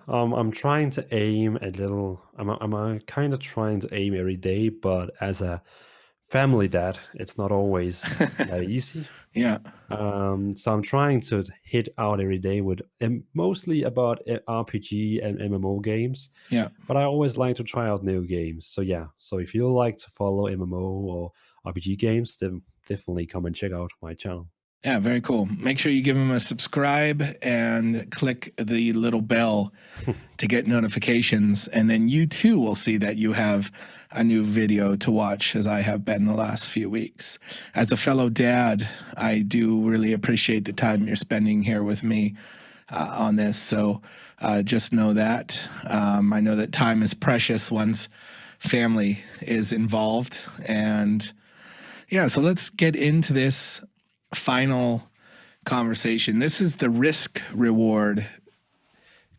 I'm trying to aim a little. I'm kind of trying to aim every day, but as a family dad, it's not always that easy. Yeah. So I'm trying to hit out every day with mostly about RPG and MMO games. Yeah. But I always like to try out new games. So yeah. So if you like to follow MMO or RPG games, then definitely come and check out my channel. Yeah, very cool. Make sure you give him a subscribe and click the little bell to get notifications. And then you too will see that you have a new video to watch, as I have been the last few weeks. As a fellow dad, I do really appreciate the time you're spending here with me on this. So just know that. I know that time is precious once family is involved. And yeah, so let's get into this final conversation. This is the risk reward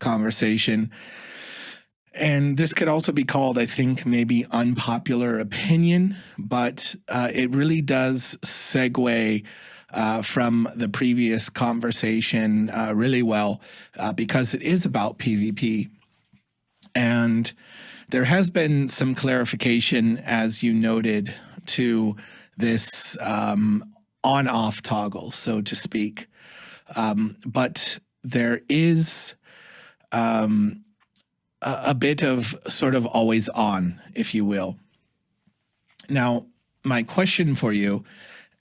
conversation. And this could also be called, I think, maybe unpopular opinion, but it really does segue from the previous conversation really well because it is about PvP. And there has been some clarification, as you noted, to this on-off toggle, so to speak. But there is a bit of sort of always on, if you will. Now, my question for you,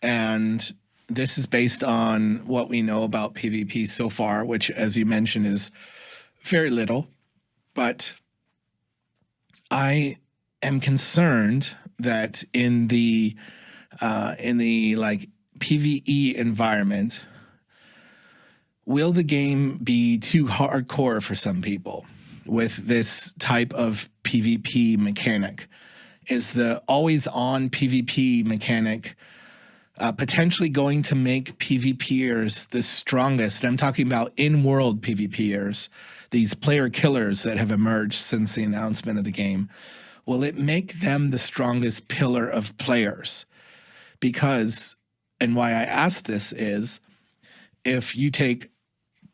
and this is based on what we know about PvP so far, which, as you mentioned, is very little, but I am concerned that in the like PvE environment, will the game be too hardcore for some people with this type of PvP mechanic? Is the always on PvP mechanic potentially going to make PvPers the strongest? I'm talking about in-world PvPers, these player killers that have emerged since the announcement of the game. Will it make them the strongest pillar of players? Because, and why I ask this is, if you take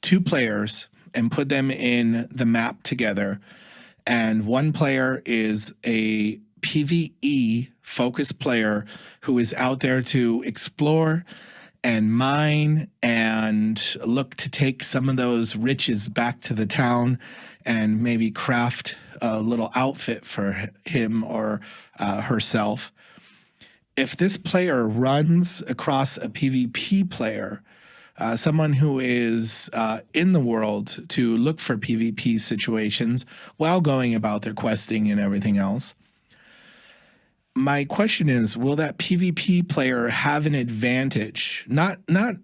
two players and put them in the map together, and one player is a PvE focused player who is out there to explore and mine and look to take some of those riches back to the town and maybe craft a little outfit for him or herself. If this player runs across a PvP player, someone who is in the world to look for PvP situations while going about their questing and everything else, my question is, will that PvP player have an advantage? Not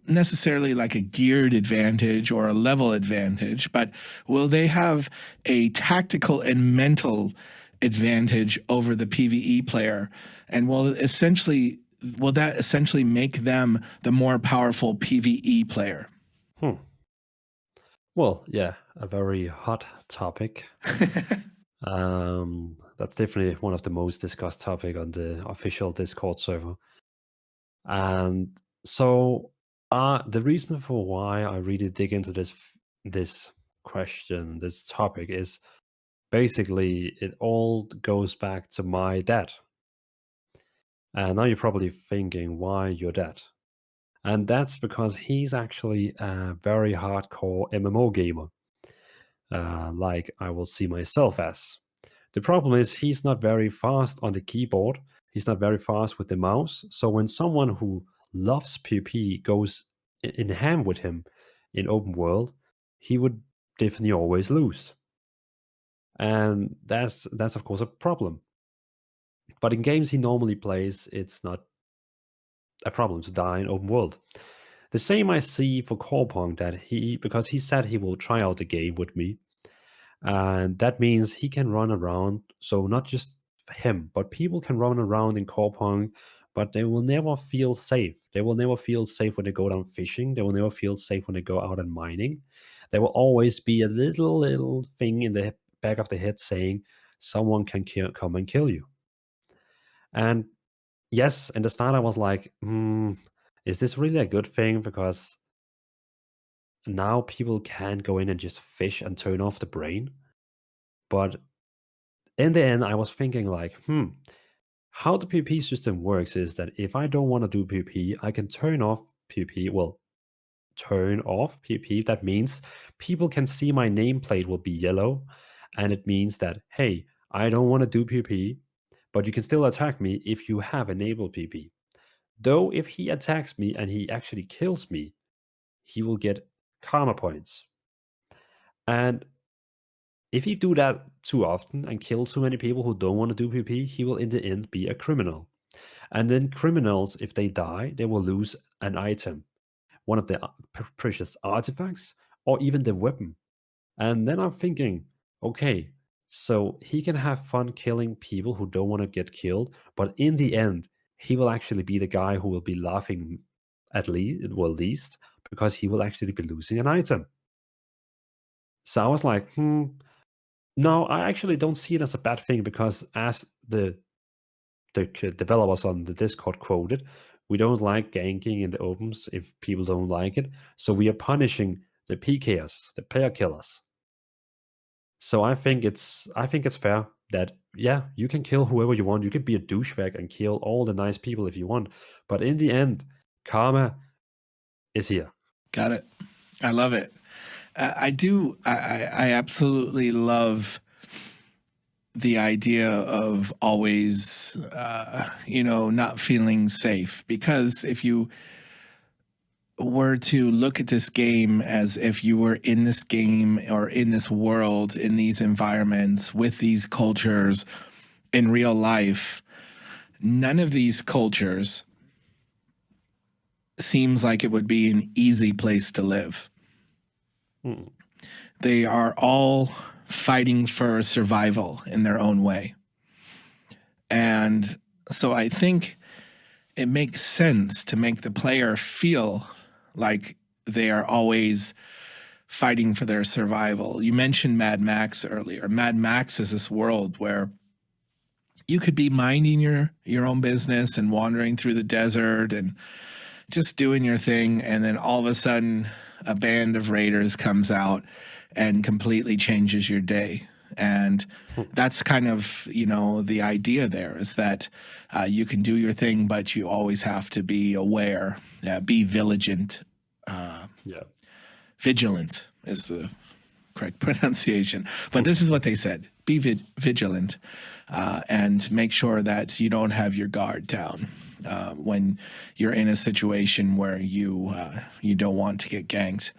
necessarily like a geared advantage or a level advantage, but will they have a tactical and mental advantage over the PvE player? And will that essentially make them the more powerful PvE player? Well, yeah, a very hot topic. That's definitely one of the most discussed topic on the official Discord server. And so the reason for why I really dig into this question, this topic, is basically it all goes back to my dad. And now you're probably thinking, why your dad? And that's because he's actually a very hardcore MMO gamer, like I will see myself as. The problem is he's not very fast on the keyboard. He's not very fast with the mouse. So when someone who loves PvP goes in hand with him, in open world, he would definitely always lose. And that's of course a problem. But in games he normally plays, it's not a problem to die in open world. The same I see for Corepunk, that because he said he will try out the game with me, and that means he can run around. So not just him, but people can run around in Corepunk, but they will never feel safe. They will never feel safe when they go down fishing. They will never feel safe when they go out and mining. There will always be a little thing in the back of the head saying someone can come and kill you. And yes, in the start I was like, is this really a good thing? Because now people can go in and just fish and turn off the brain. But in the end, I was thinking like, how the PvP system works is that if I don't want to do PvP, I can turn off PvP. Well, turn off PvP. That means people can see my nameplate will be yellow. And it means that, hey, I don't want to do PvP, but you can still attack me if you have enabled PvP. Though if he attacks me and he actually kills me, he will get karma points. And if he do that too often and kill too many people who don't want to do PvP, he will in the end be a criminal. And then criminals, if they die, they will lose an item, one of the precious artifacts, or even the weapon. And then I'm thinking, okay, so he can have fun killing people who don't want to get killed, but in the end, he will actually be the guy who will be laughing at least, because he will actually be losing an item. So I was like, no, I actually don't see it as a bad thing, because as the developers on the Discord quoted, we don't like ganking in the opens if people don't like it. So we are punishing the PKers, the player killers. So I think it's fair that, yeah, you can kill whoever you want. You can be a douchebag and kill all the nice people if you want. But in the end, karma is here. Got it. I love it. I absolutely love the idea of always, not feeling safe, because if you were to look at this game as if you were in this game or in this world, in these environments, with these cultures in real life, none of these cultures seems like it would be an easy place to live. They are all fighting for survival in their own way. And so I think it makes sense to make the player feel like they are always fighting for their survival. You mentioned Mad Max earlier. Mad Max is this world where you could be minding your own business and wandering through the desert and just doing your thing, and then all of a sudden a band of raiders comes out and completely changes your day. And that's kind of, the idea there is that you can do your thing, but you always have to be aware, be vigilant. Vigilant is the correct pronunciation. But this is what they said. Be vigilant and make sure that you don't have your guard down when you're in a situation where you don't want to get ganked.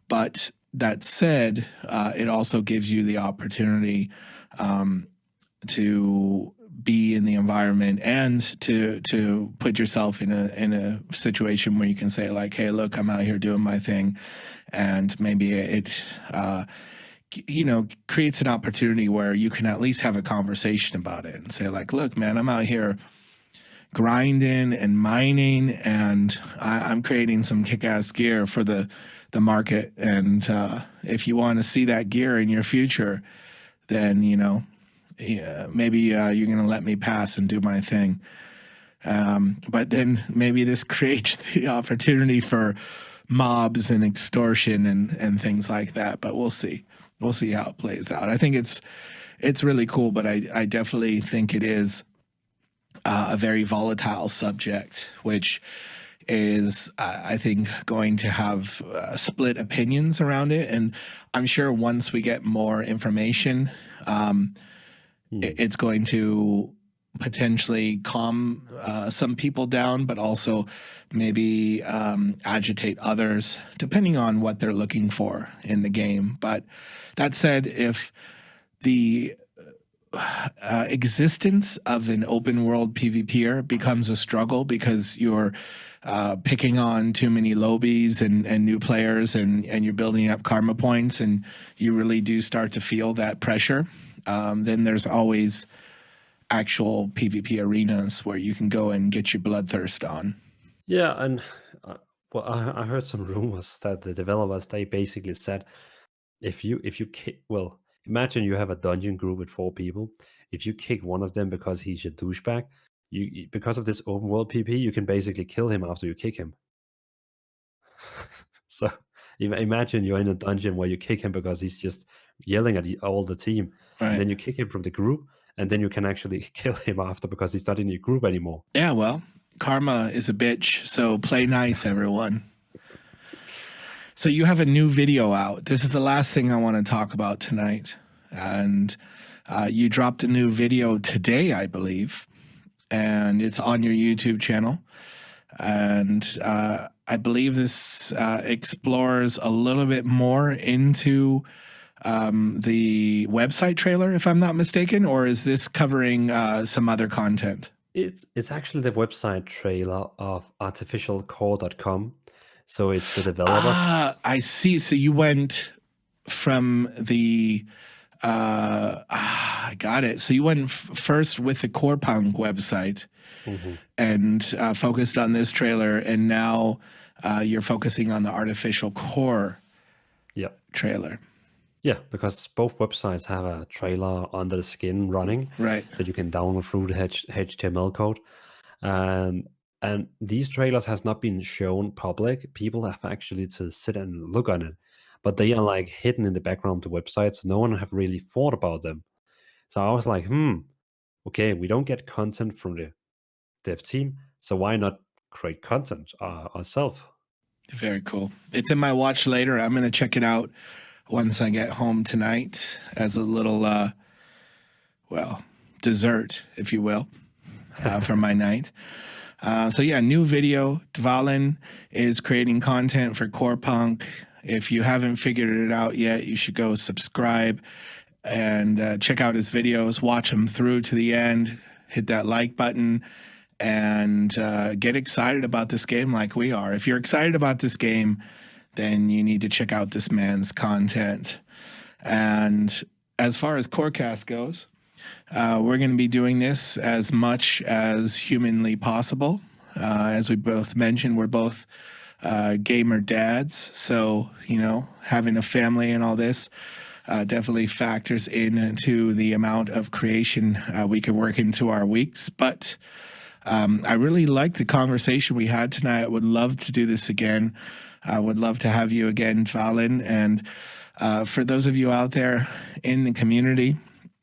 But that said, it also gives you the opportunity to be in the environment and to put yourself in a situation where you can say like, hey, look, I'm out here doing my thing. And maybe it creates an opportunity where you can at least have a conversation about it and say like, look, man, I'm out here grinding and mining, and I'm creating some kick-ass gear for the market. And if you want to see that gear in your future, then, maybe you're going to let me pass and do my thing. But then maybe this creates the opportunity for mobs and extortion and things like that. But we'll see. We'll see how it plays out. I think it's really cool, but I definitely think it is a very volatile subject, which is, I think, going to have split opinions around it. And I'm sure once we get more information, it's going to potentially calm some people down, but also maybe agitate others, depending on what they're looking for in the game. But that said, if the existence of an open world PvPer becomes a struggle because you're picking on too many lobies and new players and you're building up karma points and you really do start to feel that pressure, then there's always actual PvP arenas where you can go and get your bloodthirst on. Yeah, and well, I heard some rumors that the developers, they basically said if you well, imagine you have a dungeon group with 4 people. If you kick one of them because he's a douchebag, because of this open world PvP, you can basically kill him after you kick him. So imagine you're in a dungeon where you kick him because he's just yelling at all the team, Right. and then you kick him from the group, and then you can actually kill him after because he's not in your group anymore. Yeah, well, karma is a bitch, so play nice, everyone. So you have a new video out. This is the last thing I want to talk about tonight. And you dropped a new video today, I believe, and it's on your YouTube channel. And I believe this explores a little bit more into the website trailer, if I'm not mistaken, or is this covering some other content? It's actually the website trailer of artificialcore.com. So it's the developers. I see. So you went from the I got it. So you went first with the Corepunk website and focused on this trailer, and now you're focusing on the Artificial Core trailer. Yeah, because both websites have a trailer under the skin running, Right. that you can download through the HTML code. And these trailers has not been shown public. People have actually to sit and look on it, but they are like hidden in the background of the website, so no one have really thought about them. So I was like, okay, we don't get content from the dev team, so why not create content ourselves? Very cool. It's in my watch later. I'm going to check it out once I get home tonight as a little, dessert, if you will, for my night. So yeah, new video. Dvalin is creating content for Corepunk. If you haven't figured it out yet, you should go subscribe and check out his videos, watch them through to the end, hit that like button, and get excited about this game like we are. If you're excited about this game, then you need to check out this man's content. And as far as CORECAST goes, we're going to be doing this as much as humanly possible. As we both mentioned, we're both gamer dads. So, having a family and all this definitely factors into the amount of creation we can work into our weeks. But I really liked the conversation we had tonight. I would love to do this again. I would love to have you again, Dvalin. And for those of you out there in the community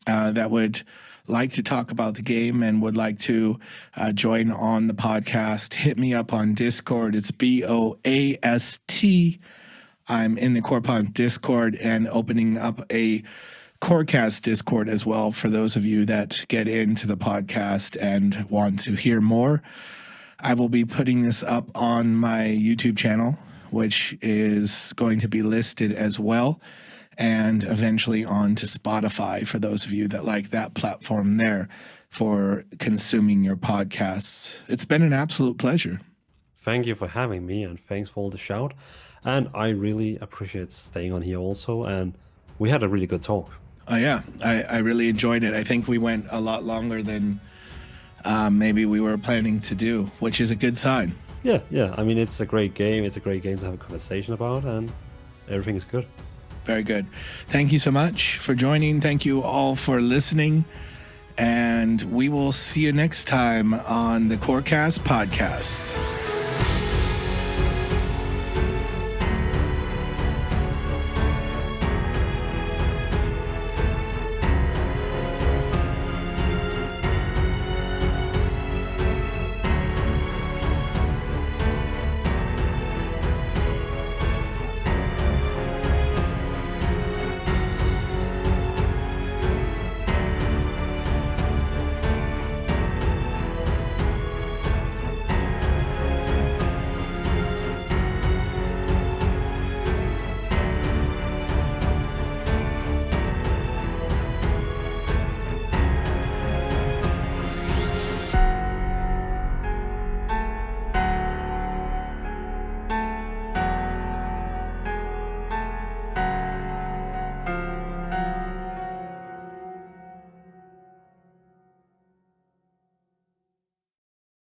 that would like to talk about the game and would like to join on the podcast, hit me up on Discord. It's BOAST. I'm in the Corepunk Discord and opening up a CORECAST Discord as well for those of you that get into the podcast and want to hear more. I will be putting this up on my YouTube channel, which is going to be listed as well, and eventually on to Spotify for those of you that like that platform there for consuming your podcasts. It's been an absolute pleasure. Thank you for having me, and thanks for all the shout. And I really appreciate staying on here also, and we had a really good talk. Oh yeah, I really enjoyed it. I think we went a lot longer than maybe we were planning to do, which is a good sign. Yeah. I mean, it's a great game. It's a great game to have a conversation about, and everything is good. Very good. Thank you so much for joining. Thank you all for listening. And we will see you next time on the CORECAST podcast.